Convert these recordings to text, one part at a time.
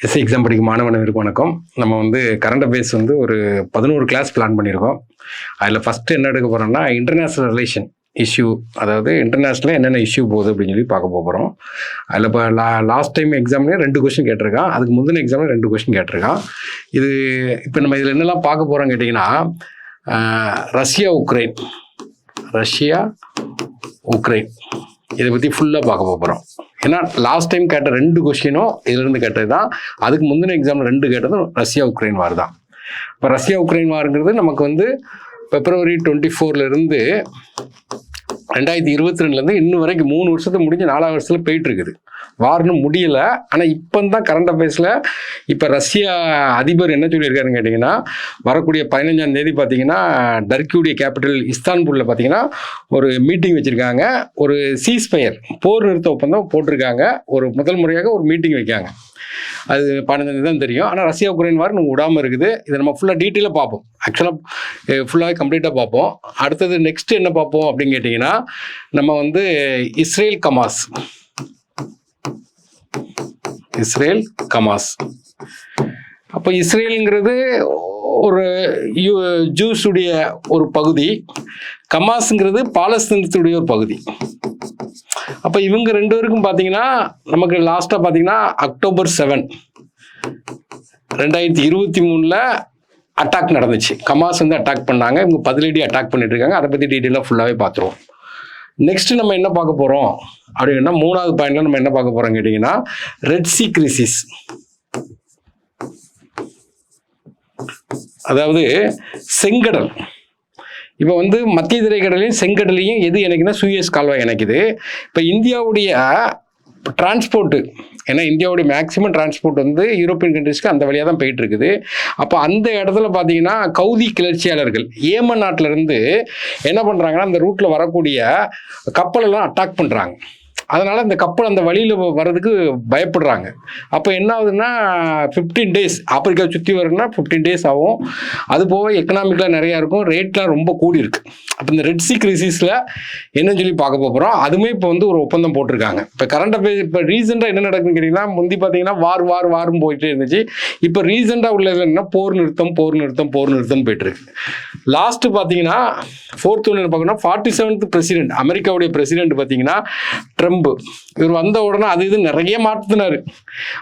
SI exam படிக்கும் மாணவர்களுக்கு வணக்கம். நம்ம கரண்ட் அஃபேர்ஸ் ஒரு 11 கிளாஸ் பிளான் பண்ணியிருக்கோம். அதில் ஃபஸ்ட்டு என்ன எடுக்க போகிறோம்னா இன்டர்நேஷ்னல் ரிலேஷன் இஷ்யூ, அதாவது இன்டர்நேஷ்னலில் என்னென்ன இஷ்யூ போகுது அப்படின்னு சொல்லி பார்க்க போகிறோம். அதில் இப்போ லாஸ்ட் டைம் எக்ஸாம்லேயே 2 கொஸ்டின் கேட்டிருக்கான், அதுக்கு முந்தின எக்ஸாமில் 2 கொஸ்டின் கேட்டிருக்கான். இது இப்போ நம்ம இதில் என்னெல்லாம் பார்க்க போகிறோம் கேட்டிங்கன்னா, ரஷ்யா உக்ரைன் இதை பற்றி ஃபுல்லாக பார்க்க போகிறோம். ஏன்னா லாஸ்ட் டைம் கேட்ட 2 கொஸ்டினும் இதிலிருந்து கேட்டது தான். அதுக்கு முந்தின எக்ஸாமில் 2 கேட்டதும் ரஷ்யா உக்ரைன் வார் தான். இப்போ ரஷ்யா உக்ரைன் வாருங்கிறது நமக்கு February 24 2022 இன்னும் வரைக்கும் 3 வருஷத்துக்கு முடிஞ்சு 4வது வருஷத்தில் போயிட்டு இருக்குது. வார்னு முடியலை. ஆனால் இப்போ தான் கரண்ட் அஃபேர்ஸில் இப்போ ரஷ்யா அதிபர் என்ன சொல்லியிருக்காருன்னு கேட்டிங்கன்னா, வரக்கூடிய 15ஆம் தேதி பார்த்தீங்கன்னா டர்க்கியுடைய கேபிட்டல் இஸ்தான்புல்ல பார்த்தீங்கன்னா ஒரு மீட்டிங் வச்சுருக்காங்க. ஒரு சீஸ்ஃபயர் போர் நிறுத்த ஒப்பந்தம் போட்டிருக்காங்க. ஒரு முதல் முறையாக ஒரு மீட்டிங் வைக்காங்க. அது 15 தான் தெரியும். ஆனால் ரஷ்யா உக்ரைன் வார் நம்ம விடாமல் இருக்குது. இதை நம்ம ஃபுல்லாக டீட்டெயிலாக பார்ப்போம். ஆக்சுவலாக ஃபுல்லாக கம்ப்ளீட்டாக பார்ப்போம். அடுத்தது நெக்ஸ்ட் என்ன பார்ப்போம் அப்படின்னு கேட்டிங்கன்னா, நம்ம இஸ்ரேல் கமாஸ். அப்போ இஸ்ரேலுங்கிறது ஒரு ஜூஸுடைய ஒரு பகுதி, கமாஸுங்கிறது பாலஸ்தீனத்துடைய ஒரு பகுதி. அப்போ இவங்க 2 பேருக்கும் பார்த்தீங்கன்னா நமக்கு லாஸ்ட்டாக பார்த்தீங்கன்னா October 7, 2023 அட்டாக் நடந்துச்சு. கமாஸ் அட்டாக் பண்ணாங்க. இவங்க பதிலடி அட்டாக் பண்ணிட்டு இருக்காங்க. அதை பற்றி டீட்டெயிலாக ஃபுல்லாகவே பார்த்துருவோம். நெக்ஸ்ட் நம்ம என்ன பார்க்க போகிறோம் அப்படின்னா, 3வது பாயிண்ட்ல நம்ம என்ன பார்க்க போகிறோம் கேட்டிங்கன்னா, ரெட் சீ கிரைசிஸ். அதாவது செங்கடல். இப்போ மத்திய திரைக்கடலையும் செங்கடலையும் எது இணைக்குன்னா சூயஸ் கால்வாய் இணைக்குது. இப்போ இந்தியாவுடைய டிரான்ஸ்போர்ட்டு, ஏன்னா இந்தியாவுடைய மேக்சிமம் டிரான்ஸ்போர்ட் யூரோப்பியன் கண்ட்ரிஸ்க்கு அந்த வழியாக தான் போயிட்டு இருக்குது. அப்போ அந்த இடத்துல பார்த்தீங்கன்னா கவுதி கிளர்ச்சியாளர்கள் ஏமன் நாட்டிலேருந்து என்ன பண்ணுறாங்கன்னா, அந்த ரூட்டில் வரக்கூடிய கப்பலெல்லாம் அட்டாக் பண்ணுறாங்க. அதனால் அந்த கப்பல் அந்த வழியில் வர்றதுக்கு பயப்படுறாங்க. அப்போ என்ன ஆகுதுன்னா 15 days ஆப்பிரிக்கா சுற்றி வரணும்னா 15 days ஆகும். அது போக எக்கனாமிக்கலாக நிறையா இருக்கும், ரேட்லாம் ரொம்ப கூடி இருக்கு. அப்போ இந்த ரெட் சீ கிரைசிஸில் என்னன்னு சொல்லி பார்க்க போகிறோம். அதுவுமே இப்போ ஒரு ஒப்பந்தம் போட்டிருக்காங்க. இப்போ கரண்ட் அஃபேர்ஸ் இப்போ ரீசெண்டாக என்ன நடக்குன்னு கேட்டிங்கன்னா, முந்தி பார்த்தீங்கன்னா வாரும் போயிட்டே இருந்துச்சு. இப்போ ரீசெண்டாக உள்ளது என்ன, போர் நிறுத்தம் போயிட்டு இருக்கு. லாஸ்ட்டு பார்த்தீங்கன்னா 4th ஒன்று பார்க்கணும்னா 47th பிரசிடென்ட், அமெரிக்காவுடைய பிரசிடென்ட் பார்த்தீங்கன்னா ட்ரம்ப். இவர் வந்த உடனே அது இது நிறைய மாற்றினார்.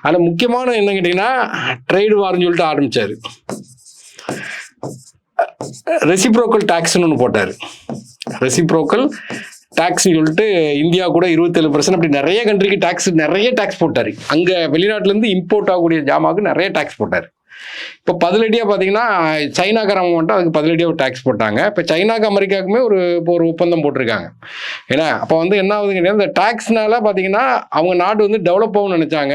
அதில் முக்கியமான என்ன கேட்டிங்கன்னா, ட்ரேடு வார்னு சொல்லிட்டு ஆரம்பித்தார். ரெசிப்ரோக்கல் டேக்ஸ்னு ஒன்று போட்டார். ரெசிப்ரோக்கல் டேக்ஸ்ன்னு சொல்லிட்டு இந்தியா கூட 27%, அப்படி நிறைய கண்ட்ரிக்கு நிறைய டேக்ஸ் போட்டார். அங்கே வெளிநாட்டிலேருந்து இம்போர்ட் ஆகக்கூடிய ஜாமாவுக்கு நிறைய டேக்ஸ் போட்டார். இப்போ பதிலடியாக பார்த்தீங்கன்னா சைனாக்காரங்க மட்டும் அதுக்கு பதிலடியாக ஒரு டேக்ஸ் போட்டாங்க. இப்போ சைனாக்கு அமெரிக்காவுக்குமே ஒரு ஒப்பந்தம் போட்டிருக்காங்க. ஏன்னா அப்போ என்ன ஆகுதுங்க, இந்த டேக்ஸ்னால பார்த்தீங்கன்னா அவங்க நாடு டெவலப் ஆகும்னு நினச்சாங்க.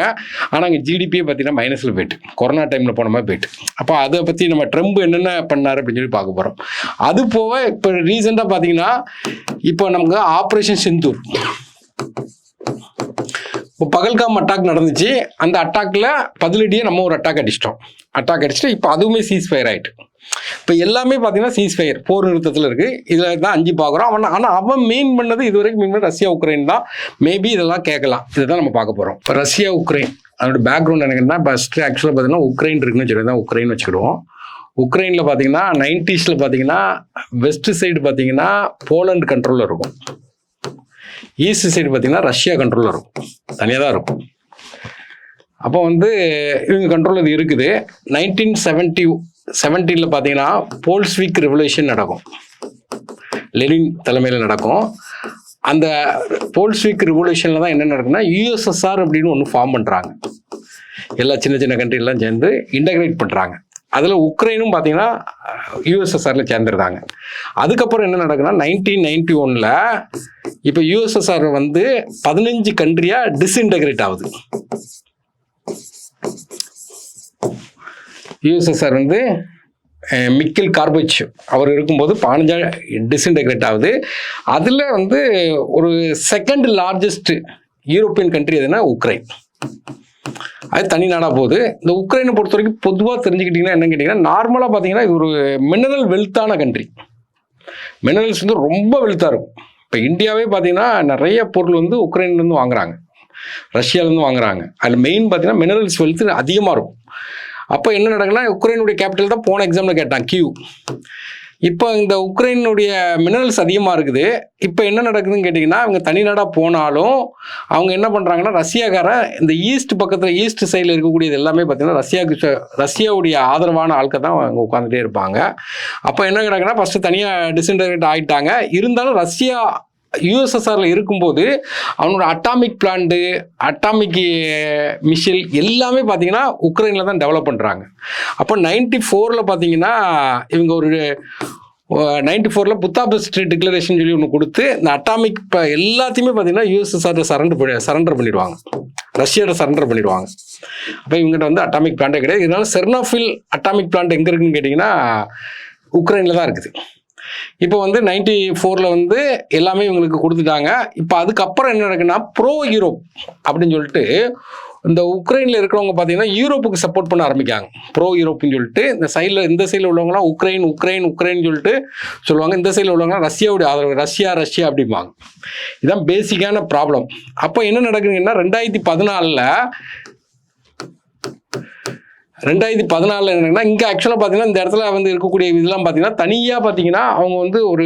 ஆனால் அங்கே ஜிடிபியே பார்த்தீங்கன்னா மைனஸில் போயிட்டு, கொரோனா டைமில் போன மாதிரி போயிட்டு. அப்போ அதை பற்றி நம்ம ட்ரம்ப் என்னென்ன பண்ணார் அப்படின்னு சொல்லி பார்க்க போகிறோம். அது போக இப்போ ரீசெண்டாக பார்த்தீங்கன்னா இப்போ நமக்கு ஆப்ரேஷன் சிந்தூர், இப்போ பகல்காம் அட்டாக் நடந்துச்சு. அந்த அட்டாக்ல பதிலடியே நம்ம ஒரு அட்டாக் அடிச்சிட்டு இப்போ அதுவுமே சீஸ்ஃபயர் ஆயிட்டு. இப்போ எல்லாமே பார்த்தீங்கன்னா சீஸ்ஃபயர் போர் நிறுத்தத்தில் இருக்கு. இதில் தான் 5 பார்க்குறோம். ஆனால் அவன் மெயின் பண்ணது இதுவரைக்கும் ரஷ்யா உக்ரைன் தான். மேபி இதெல்லாம் கேட்கலாம். இதுதான் நம்ம பார்க்க போகிறோம். இப்போ ரஷ்யா உக்ரைன் அதோட பேக்ரவுண்ட் எனக்குன்னா, ஃபஸ்ட்டு ஆக்சுவலாக பார்த்தீங்கன்னா உக்ரைன் இருக்குன்னு சொல்லி தான் உக்ரைன் வச்சுக்கிடுவோம். உக்ரைனில் பார்த்தீங்கன்னா 90s பார்த்தீங்கன்னா வெஸ்ட் சைடு பார்த்தீங்கன்னா போலண்ட் கண்ட்ரோலில் இருக்கும். ஈஸ்ட் சைடு பார்த்தீங்கன்னா ரஷ்யா கண்ட்ரோலில் இருக்கும், தனியாக தான் இருக்கும். அப்போ இவங்க கண்ட்ரோல் இது இருக்குது. 1917 பார்த்தீங்கன்னா போல்ஸ்விக் ரெவல்யூஷன் நடக்கும், லெனின் தலைமையில் நடக்கும். அந்த போல்ஸ்விக் ரெவல்யூஷனில் தான் என்ன நடக்குன்னா, USSR அப்படின்னு ஒன்று ஃபார்ம் பண்ணுறாங்க. எல்லா சின்ன கண்ட்ரிலாம் சேர்ந்து இன்டகிரேட் பண்ணுறாங்க. அதில் உக்ரைனும் பார்த்தீங்கன்னா USSRல சேர்ந்துருந்தாங்க. அதுக்கப்புறம் என்ன நடக்குன்னா 1991 இப்போ USSR 15 கண்ட்ரியாக டிஸ்இன்டகிரேட் ஆகுது. USSR மிக்கேல் கார்பச்சேவ் அவர் இருக்கும்போது 15 டிஸ்இன்டகிரேட் ஆகுது. அதில் ஒரு செகண்ட் லார்ஜஸ்ட் யூரோப்பியன் கண்ட்ரி எதுனா உக்ரைன். அது தனி நாடாக போகுது. இந்த உக்ரைனை பொறுத்த வரைக்கும் பொதுவாக தெரிஞ்சுக்கிட்டிங்கன்னா என்னன்னு கேட்டிங்கன்னா, நார்மலாக பார்த்தீங்கன்னா இது ஒரு மினரல் வெல்த்தான கண்ட்ரி. மினரல்ஸ் ரொம்ப வெல்த்தாக இருக்கும். இப்போ இந்தியாவே பார்த்தீங்கன்னா நிறைய பொருள் உக்ரைன்லேருந்து வாங்குறாங்க. ரஷ்யாவிலேருந்து வாங்குறாங்க. அதில் மெயின் பார்த்தீங்கன்னா மினரல்ஸ் வெல்த் அதிகமாக இருக்கும். அப்போ என்ன நடக்குன்னா, உக்ரைனுடைய கேபிட்டல் தான் போன எக்ஸாமில் கேட்டான், கியூ. இப்போ இந்த உக்ரைனுடைய மினரல்ஸ் அதிகமாக இருக்குது. இப்போ என்ன நடக்குதுன்னு கேட்டிங்கன்னா, அவங்க தனிநாடாக போனாலும் அவங்க என்ன பண்ணுறாங்கன்னா, ரஷ்யாக்காரன் இந்த ஈஸ்ட் பக்கத்தில் ஈஸ்ட் சைடில் இருக்கக்கூடியது எல்லாமே பார்த்திங்கன்னா ரஷ்யாவுடைய ஆதரவான ஆட்கள் தான் அவங்க உட்காந்துட்டே இருப்பாங்க. அப்போ என்ன நடக்குன்னா, ஃபஸ்ட்டு தனியாக டிஸ்இன்டகிரேட் ஆகிட்டாங்க. இருந்தாலும் ரஷ்யா யூஎஸ்எஸ்ஆரில் இருக்கும்போது அவனோட அட்டாமிக் பிளான்ட்டு, அட்டாமிக் மிசைல் எல்லாமே பார்த்தீங்கன்னா உக்ரைனில் தான் டெவலப் பண்ணுறாங்க. அப்போ 94 பார்த்தீங்கன்னா இவங்க ஒரு 94 புத்தாபெஸ்ட் டிக்ளரேஷன் சொல்லி ஒன்று கொடுத்து இந்த அட்டாமிக் எல்லாத்தையுமே பார்த்தீங்கன்னா யூஎஸ்எஸ்ஆர் சரண்டர் பண்ணிடுவாங்க, ரஷ்யாவோட சரண்டர் பண்ணிடுவாங்க. அப்போ இவங்ககிட்ட வந்து அட்டாமிக் பிளான்ட்டே கிடையாது. இதனால செர்னோஃபில் அட்டாமிக் பிளான்ட் எங்கே இருக்குன்னு கேட்டிங்கன்னா உக்ரைனில் தான் இருக்குது. இப்போ வந்து 94 வந்து எல்லாமே இவங்களுக்கு கொடுத்துட்டாங்க. இப்போ அதுக்கப்புறம் என்ன நடக்குன்னா, ப்ரோ யூரோப் அப்படின்னு சொல்லிட்டு இந்த உக்ரைனில் இருக்கிறவங்க பார்த்தீங்கன்னா யூரோப்புக்கு சப்போர்ட் பண்ண ஆரம்பிக்காங்க. ப்ரோ யூரோப்னு சொல்லிட்டு இந்த சைடில் உள்ளவங்களாம் உக்ரைன் சொல்லிட்டு சொல்லுவாங்க. இந்த சைடில் உள்ளவங்களாம் ரஷ்யாவுடைய ஆதரவு, ரஷ்யா அப்படிம்பாங்க. இதுதான் பேசிக்கான ப்ராப்ளம். அப்போ என்ன நடக்குதுங்கன்னா 2014 என்னன்னா, இங்கே ஆக்சுவலாக பார்த்தீங்கன்னா இந்த இடத்துல வந்து இருக்கக்கூடிய இதெல்லாம் பார்த்தீங்கன்னா தனியாக பார்த்தீங்கன்னா அவங்க வந்து ஒரு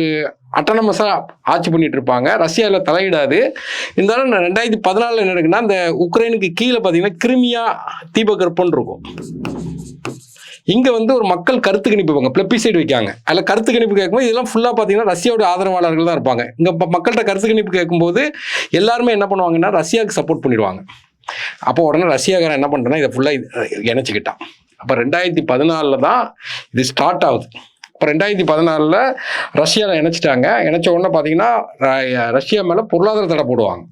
அட்டானமஸாக ஆட்சி பண்ணிட்டு இருப்பாங்க. ரஷ்யாவில் தலையிடாது. இருந்தாலும் 2014 என்ன நடக்குன்னா, இந்த உக்ரைனுக்கு கீழே பார்த்தீங்கன்னா கிரிமியா தீபகற்பம்னு இருக்கும். இங்கே வந்து ஒரு மக்கள் கருத்து கணிப்பு வைப்பாங்க, பிளெபிசைட் வைக்காங்க. அதில் கருத்து கணிப்பு கேட்கும்போது இதெல்லாம் ஃபுல்லாக பார்த்தீங்கன்னா ரஷ்யாவோட ஆதரவாளர்கள் தான் இருப்பாங்க. இங்கே மக்கள்கிட்ட கருத்து கணிப்பு கேட்கும்போது எல்லாருமே என்ன பண்ணுவாங்கன்னா ரஷ்யாவுக்கு சப்போர்ட் பண்ணிடுவாங்க. அப்போ உடனே ரஷ்யாக்காரன் என்ன பண்ணுறேன்னா இதை ஃபுல்லாக இணைச்சிக்கிட்டான். அப்போ 2014 தான் இது ஸ்டார்ட் ஆகுது. இப்போ 2014 ரஷ்யாவில் இணைச்சிட்டாங்க. இணைச்ச உடனே பார்த்தீங்கன்னா ரஷ்யா மேலே பொருளாதார தடை போடுவாங்க.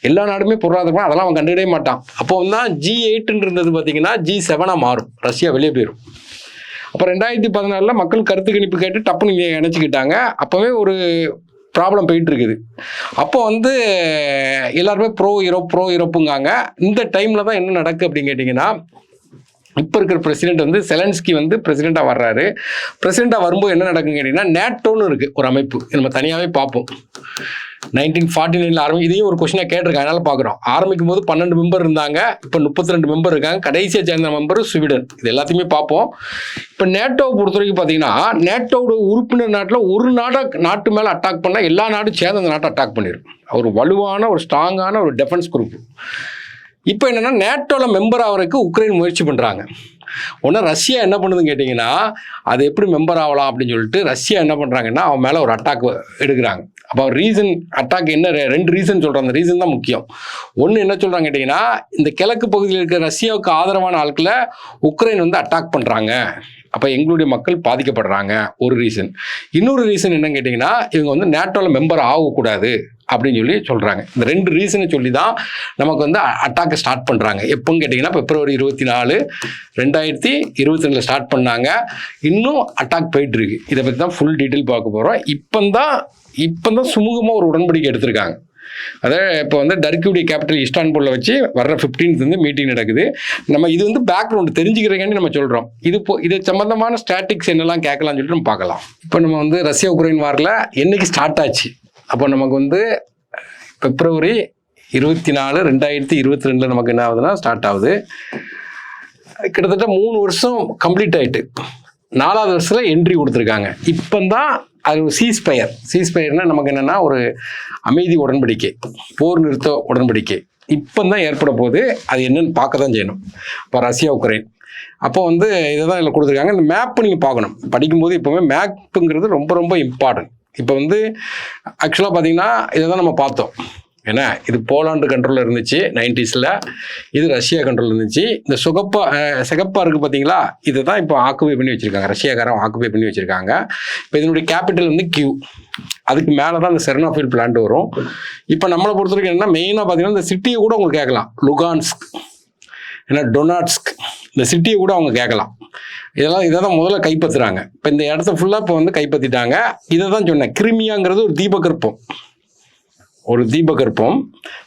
எல்லா நாடுமே பொருளாதாரம் அதெல்லாம் அவன் கண்டுக்கிடவே மாட்டான். அப்போ தான் G8 இருந்தது பார்த்தீங்கன்னா G7 மாறும், ரஷ்யா வெளியே போயிடும். அப்போ 2014 மக்கள் கருத்து கணிப்பு கேட்டு டப்புன்னு இணைச்சிக்கிட்டாங்க. அப்போவே ஒரு ப்ராப்ளம் போயிட்டு இருக்குது. அப்போ வந்து எல்லாருமே ப்ரோ யூரோப்புங்காங்க. இந்த டைமில் தான் என்ன நடக்குது அப்படின்னு கேட்டிங்கன்னா, இப்போ இருக்கிற பிரசிடென்ட் வந்து செலன்ஸ்கி வந்து பிரசிடெண்ட்டாக வர்றாரு. பிரசிடெண்ட்டாக வரும்போது என்ன நடக்குன்னு கேட்டிங்கன்னா, நேட்டோன்னு இருக்குது ஒரு அமைப்பு, நம்ம தனியாகவே பார்ப்போம். 1949 இதையும் ஒரு கொஸ்டினாக கேட்டிருக்காங்க, அதனால பார்க்குறோம். ஆரம்பிக்கும் போது 12 மெம்பர் இருந்தாங்க, இப்போ 32 மெம்பர் இருக்காங்க. கடைசியாக சேர்ந்த மெம்பர் ஸ்வீடன். இது எல்லாத்தையுமே பார்ப்போம். இப்போ நேட்டோவை பொறுத்த வரைக்கும் பார்த்தீங்கன்னா, நேட்டோட உறுப்பினர் நாட்டில் ஒரு நாட்டு மேலே அட்டாக் பண்ணால் எல்லா நாடும் சேர்ந்து அந்த நாட்டை அட்டாக் பண்ணிடும். ஒரு வலுவான ஒரு ஸ்ட்ராங்கான ஒரு டிஃபென்ஸ் குரூப். இப்போ என்னென்னா நேட்டோவில் மெம்பர் ஆகிறதுக்கு உக்ரைன் முயற்சி பண்ணுறாங்க. ஒன்று ரஷ்யா என்ன பண்ணுதுன்னு கேட்டிங்கன்னா, அது எப்படி மெம்பர் ஆகலாம் அப்படின்னு சொல்லிட்டு ரஷ்யா என்ன பண்ணுறாங்கன்னா அவன் மேலே ஒரு அட்டாக் எடுக்கிறாங்க. அப்போ ரீசன் அட்டாக் என்ன, 2 ரீசன் சொல்கிறாங்க. அந்த ரீசன் தான் முக்கியம். ஒன்று என்ன சொல்கிறாங்க கேட்டிங்கன்னா, இந்த கிழக்கு பகுதியில் இருக்கிற ரஷ்யாவுக்கு ஆதரவான ஆட்களை உக்ரைன் வந்து அட்டாக் பண்ணுறாங்க, அப்போ எங்களுடைய மக்கள் பாதிக்கப்படுறாங்க, ஒரு ரீசன். இன்னொரு ரீசன் என்னன்னு கேட்டிங்கன்னா, இவங்க வந்து நேட்டோவில் மெம்பர் ஆகக்கூடாது அப்படின்னு சொல்லி சொல்கிறாங்க. இந்த 2 ரீசனை சொல்லி தான் நமக்கு வந்து அட்டாக்கை ஸ்டார்ட் பண்ணுறாங்க. எப்போன்னு கேட்டிங்கன்னா, February 24, 2022 ஸ்டார்ட் பண்ணாங்க. இன்னும் அட்டாக் போயிட்டுருக்கு. இதை பற்றி தான் ஃபுல் டீட்டெயில் பார்க்க போகிறோம். இப்போ தான் சுமூகமாக ஒரு உடன்படிக்கை எடுத்திருக்காங்க. அதாவது இப்போ வந்து டர்க்கியுடைய கேபிட்டல் இஸ்டான்புல்ல வச்சு வர்ற 15th வந்து மீட்டிங் நடக்குது. நம்ம இது வந்து பேக்ரவுண்ட் தெரிஞ்சுக்கிறக்காண்டி நம்ம சொல்கிறோம். இது சம்பந்தமான ஸ்டாட்டிக்ஸ் என்னெல்லாம் கேட்கலாம்னு சொல்லிட்டு நம்ம பார்க்கலாம். இப்போ நம்ம வந்து ரஷ்யா உக்ரைன் வாரில் என்னைக்கு ஸ்டார்ட் ஆச்சு, அப்போ நமக்கு வந்து February 24, 2022 நமக்கு என்ன ஆகுதுன்னா ஸ்டார்ட் ஆகுது. கிட்டத்தட்ட 3 வருஷம் கம்ப்ளீட் ஆகிட்டு 4வது வருஷத்தில் என்ட்ரி கொடுத்துருக்காங்க. இப்போ தான் அது ஒரு சீஸ்பயர்னா நமக்கு என்னென்னா ஒரு அமைதி உடன்படிக்கை, போர் நிறுத்த உடன்படிக்கை இப்போ தான் ஏற்பட போகுது. அது என்னன்னு பார்க்க தான் செய்யணும். இப்போ ரஷ்யா உக்ரைன் அப்போ வந்து இதை தான் இதில் கொடுத்துருக்காங்க. இந்த மேப்பு நீங்கள் பார்க்கணும். படிக்கும்போது இப்போவே மேப்புங்கிறது ரொம்ப ரொம்ப இம்பார்ட்டன்ட். இப்போ வந்து ஆக்சுவலாக பார்த்தீங்கன்னா இதை தான் நம்ம பார்த்தோம். ஏன்னா இது போலாண்டு கண்ட்ரோலில் இருந்துச்சு 90s. இது ரஷ்யா கண்ட்ரோல் இருந்துச்சு. இந்த சிகப்பா இருக்குது பார்த்தீங்களா, இதை தான் இப்போ ஆக்குபை பண்ணி வச்சுருக்காங்க, ரஷ்யாக்காரன் ஆக்குபை பண்ணி வச்சுருக்காங்க. இப்போ இதனுடைய கேபிட்டல் வந்து கியூ. அதுக்கு மேலே தான் இந்த செர்னோஃபில் பிளான்ட் வரும். இப்போ நம்மளை பொறுத்த வரைக்கும் என்னன்னா மெயினாக பார்த்தீங்கன்னா இந்த சிட்டியை கூட உங்களுக்கு கேட்கலாம், லுகான்ஸ்க், ஏன்னா டொனாட்ஸ்க், இந்த சிட்டியை கூட அவங்க கேட்கலாம். இதை தான் முதல்ல கைப்பற்றுறாங்க. இப்போ இந்த இடத்த ஃபுல்லாக இப்போ வந்து கைப்பற்றிட்டாங்க. இதை தான் சொன்னேன், கிரிமியாங்கிறது ஒரு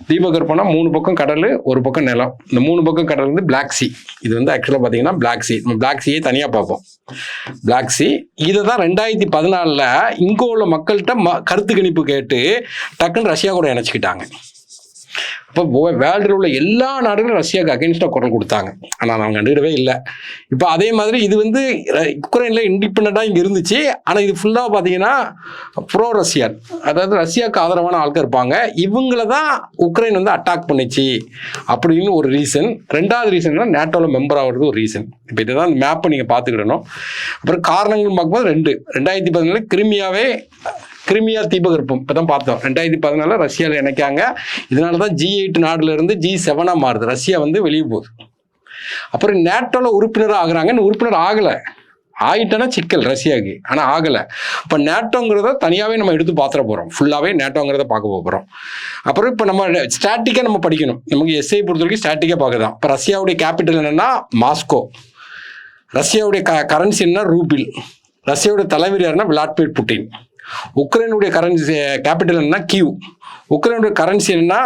தீபகற்பம்னா 3 பக்கம் கடல், ஒரு பக்கம் நிலம். இந்த 3 பக்கம் கடல் வந்து பிளாக் சி. இது வந்து ஆக்சுவலாக பார்த்தீங்கன்னா பிளாக் சி. நம்ம பிளாக் சியை தனியாக பார்ப்போம். பிளாக் சி இதை தான் 2014 இங்கே உள்ள மக்கள்கிட்ட கருத்து கணிப்பு கேட்டு டக்குன்னு ரஷ்யா கூட இணைச்சிக்கிட்டாங்க. அப்போ வேர்ல்டில் உள்ள எல்லா நாடுகளும் ரஷ்யாவுக்கு அகென்ஸ்டாக குரல் கொடுத்தாங்க. ஆனால் அவங்க கண்டுக்கிடவே இல்லை. இப்போ அதே மாதிரி இது வந்து உக்ரைனில் இண்டிபெண்ட்டாக இங்கே இருந்துச்சு. ஆனால் இது ஃபுல்லாக பார்த்தீங்கன்னா ப்ரோ ரஷ்யன், அதாவது ரஷ்யாவுக்கு ஆதரவான ஆட்கள் இருப்பாங்க. இவங்கள தான் உக்ரைன் வந்து அட்டாக் பண்ணிச்சு அப்படின்னு ஒரு ரீசன். ரெண்டாவது ரீசன்னா நேட்டோவில் மெம்பர் ஆகிறது ஒரு ரீசன். இப்போ இதை தான் மேப்பை நீங்கள் பார்த்துக்கிடணும். அப்புறம் காரணங்கள் பார்க்கும்போது 2014 கிரிமியா தீபகற்பம் இப்போ தான் பார்த்தோம். 2014 ரஷ்யாவில் இணைக்காங்க. இதனால தான் G8 நாடுல இருந்து G7 மாறுது. ரஷ்யா வந்து வெளியே போகுது. அப்புறம் நேட்டோவில் உறுப்பினர் ஆகுறாங்க. உறுப்பினர் ஆகலை, ஆகிட்டேன்னா சிக்கல் ரஷ்யாவுக்கு, ஆனால் ஆகலை. அப்போ நேட்டோங்கிறத தனியாகவே நம்ம எடுத்து பார்த்துட போகிறோம். ஃபுல்லாகவே நேட்டோங்கிறத பார்க்க போகிறோம். அப்புறம் இப்போ நம்ம ஸ்டாட்டிக்காக நம்ம படிக்கணும். நமக்கு எஸ்ஐ பொறுத்த வரைக்கும் ஸ்டாட்டிக்காக பார்க்குதான். இப்போ ரஷ்யாவுடைய கேபிட்டல் என்னென்னா மாஸ்கோ, ரஷ்யாவுடைய கரன்சி என்ன ரூபில், ரஷ்யாவுடைய தலைவர் யாருன்னா விளாடிமிர் புட்டின், உக்ரைனுடைய கரன்சி கேபிட்டல் என்ன கியூ, உக்ரைனுடைய கரன்சி என்னன்னா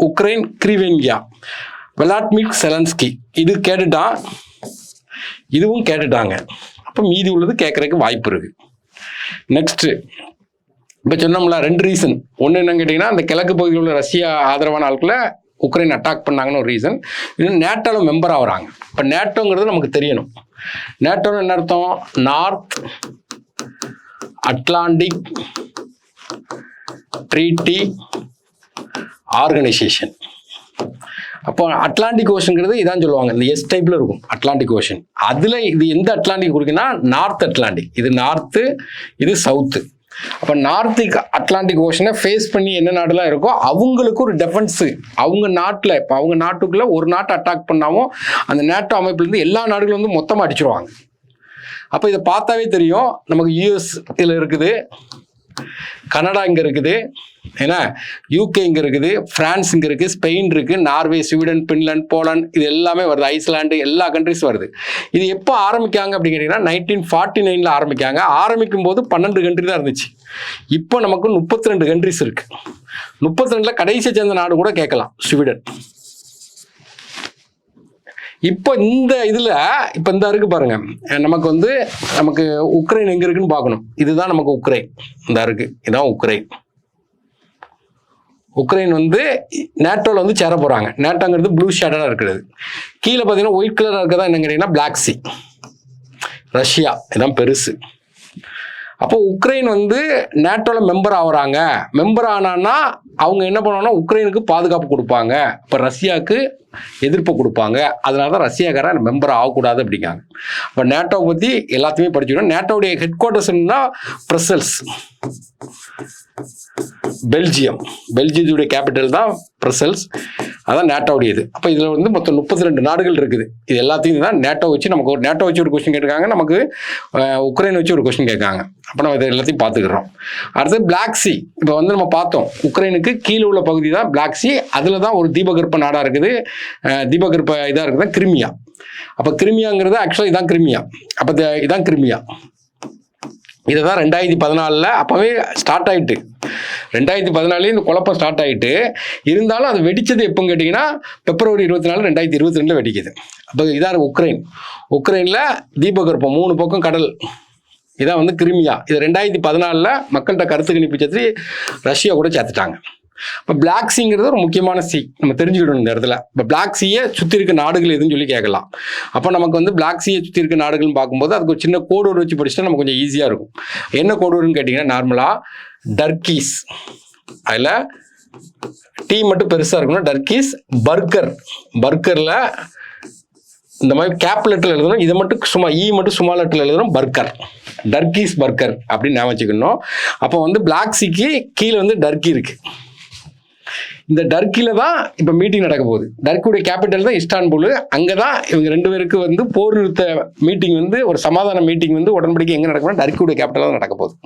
உக்ரைன் கிரிவென்யா, விளாடிமிர் செலன்ஸ்கி. இது கேட்டுட்டான், இதுவும் கேட்டுட்டாங்க. அப்போ மீதி உள்ளது கேட்கறதுக்கு வாய்ப்பு இருக்கு. நெக்ஸ்ட்டு இப்போ சொன்னோம்ல 2 ரீசன். ஒன்று என்னன்னு கேட்டிங்கன்னா, அந்த கிழக்கு பகுதியில் உள்ள ரஷ்யா ஆதரவான ஆட்களை உக்ரைன் அட்டாக் பண்ணாங்கன்னு ஒரு ரீசன். இன்னும் நேட்டோவில் மெம்பர் ஆகுறாங்க. இப்போ நேட்டோங்கிறது நமக்கு தெரியணும். நேட்டோன்னு என்ன அர்த்தம்? North Atlantic treaty organisation. அப்போ அட்லாண்டிக் ஓஷன்ங்கிறது இதான் சொல்லுவாங்க, இந்த எஸ் டைப்ல இருக்கும் அட்லாண்டிக் ஓஷன். அதுல இது எந்த அட்லாண்டிக் இருக்குன்னா நார்த் அட்லாண்டிக். இது நார்த்து, இது சவுத்து. அப்போ நார்த் அட்லாண்டிக் ஓஷனை ஃபேஸ் பண்ணி என்ன நாடுலாம் இருக்கோ அவங்களுக்கு ஒரு டெஃபென்ஸு. அவங்க நாட்டில் இப்போ அவங்க நாட்டுக்குள்ளே ஒரு நாட்டை அட்டாக் பண்ணாமல் அந்த நேட்டோ அமைப்புலேருந்து எல்லா நாடுகளும் வந்து மொத்தமாக அடிச்சிருவாங்க. அப்போ இதை பார்த்தாவே தெரியும். நமக்கு யூஎஸ் இதில் இருக்குது, கனடா இங்கே இருக்குது, ஏன்னா யூகே இங்கே இருக்குது, ஃப்ரான்ஸ் இங்கே இருக்குது, ஸ்பெயின் இருக்குது, நார்வே, ஸ்வீடன், பின்லாந்து, போலாந்து, இது எல்லாமே வருது, ஐஸ்லாண்டு, எல்லா கண்ட்ரிஸும் வருது. இது எப்போ ஆரம்பிக்காங்க அப்படின்னு கேட்டிங்கன்னா 1949 ஆரம்பிக்காங்க. ஆரம்பிக்கும் போது 12 கண்ட்ரி தான் இருந்துச்சு. இப்போ நமக்கு 32 கண்ட்ரிஸ் இருக்கு. 32ல் கடைசியை சேர்ந்த நாடு கூட கேட்கலாம், ஸ்வீடன். இப்போ இந்த இதில் இப்போ இந்த இருக்கு பாருங்க, நமக்கு உக்ரைன் எங்கே இருக்குன்னு பார்க்கணும். இதுதான் நமக்கு உக்ரைன், இந்த இருக்கு, இதுதான் உக்ரைன். உக்ரைன் வந்து நேட்டோவில் வந்து சேர போகிறாங்க. நேட்டோங்கிறது ப்ளூ ஷேடடாக இருக்கிறது. கீழே பார்த்தீங்கன்னா ஒயிட் கலராக இருக்கிறதா என்ன கேட்டிங்கன்னா பிளாக் சி, ரஷ்யா, இதுதான் பெருசு. அப்போ உக்ரைன் வந்து நேட்டோவில் மெம்பர் ஆகுறாங்க. மெம்பர் ஆனான்னா அவங்க என்ன பண்ணுவாங்கன்னா உக்ரைனுக்கு பாதுகாப்பு கொடுப்பாங்க, இப்போ ரஷ்யாவுக்கு எதிர்ப்பு கொடுப்பாங்க. அதனால தான் ரஷ்யாக்காரன் மெம்பர் ஆகக்கூடாது அப்படிங்காங்க. இப்போ நேட்டோவை பற்றி எல்லாத்தையுமே படிச்சுக்கணும். நேட்டோவுடைய ஹெட் குவார்ட்டர்ஸ்னா பிரசல்ஸ், பெல்ஜியத்துடைய கேபிட்டல் தான் பிரசல்ஸ், அதான் நேட்டோவுடையது. அப்போ இதில் வந்து மொத்தம் 32 நாடுகள் இருக்குது. இது எல்லாத்தையும் தான் நேட்டோ வச்சு நமக்கு நேட்டோ வச்சு ஒரு கொஸ்டின் கேட்டிருக்காங்க, நமக்கு உக்ரைன் வச்சு ஒரு கொஸ்டின் கேட்காங்க. அப்போ நம்ம இதை எல்லாத்தையும் பார்த்துக்கிறோம். அடுத்தது பிளாக் சி. இப்போ வந்து நம்ம பார்த்தோம் உக்ரைனுக்கு கீழே உள்ள பகுதி தான் பிளாக் சி. அதில் தான் ஒரு தீபகற்ப நாடாக இருக்குது, தீபகற்ப இதாக இருக்குது கிரிமியா. அப்போ கிரிமியாங்கிறது ஆக்சுவலாக இதான் கிரிமியா. அப்போ இதான் கிரிமியா. இதை தான் 2014 அப்போவே ஸ்டார்ட் ஆகிட்டு, 2014 இந்த குழப்பம் ஸ்டார்ட் ஆகிட்டு இருந்தாலும் அது வெடிச்சது எப்போன்னு கேட்டிங்கன்னா February 24, 2022 வெடிக்குது. அப்போ இதான் உக்ரைனில் தீபகற்பம் 3 பக்கம் கடல், இதான் வந்து கிரிமியா. இது 2014 மக்கள்கிட்ட கருத்து கணிப்பு சேர்த்து ரஷ்யா கூட சேர்த்துட்டாங்க. இப்போ பிளாக் சீங்கிறது ஒரு முக்கியமான சி, நம்ம தெரிஞ்சுக்கிடணும் இந்த இடத்துல. இப்போ பிளாக் சீயை சுற்றி இருக்க நாடுகள் எதுன்னு சொல்லி கேட்கலாம். அப்போ நமக்கு வந்து பிளாக் சீயை சுற்றி இருக்க நாடுகள்னு பார்க்கும்போது அதுக்கு ஒரு சின்ன கோடு வச்சு படிச்சுட்டா நமக்கு கொஞ்சம் ஈஸியாக இருக்கும். என்ன கோடுன்னு கேட்டிங்கன்னா நார்மலாக டர்க்கீஸ், அதில் டீ மட்டும் பெருசாக இருக்கணும், டர்க்கீஸ். பர்கரில் இந்த மாதிரி கேப் லெட்டரில் எழுதணும், இதை மட்டும் மட்டும் ஸ்மால் லெட்டரில் எழுதணும், டர்க்கீஸ் பர்கர் அப்படின்னு ஞாபகம் வச்சுக்கணும். அப்போ வந்து பிளாக் சீக்கு கீழே வந்து டர்க்கி இருக்கு. இந்த டர்க்கில தான் இப்போ மீட்டிங் நடக்க போகுது. டர்க்கியுடைய கேபிட்டல் தான் இஸ்தான்புல். அங்கே தான் இவங்க 2 பேருக்கு வந்து போர் நிறுத்த மீட்டிங் வந்து ஒரு சமாதான மீட்டிங் வந்து உடன்படிக்கை எங்கே நடக்கணும், டர்க்கியுடைய கேபிட்டல் தான் நடக்க போகுது.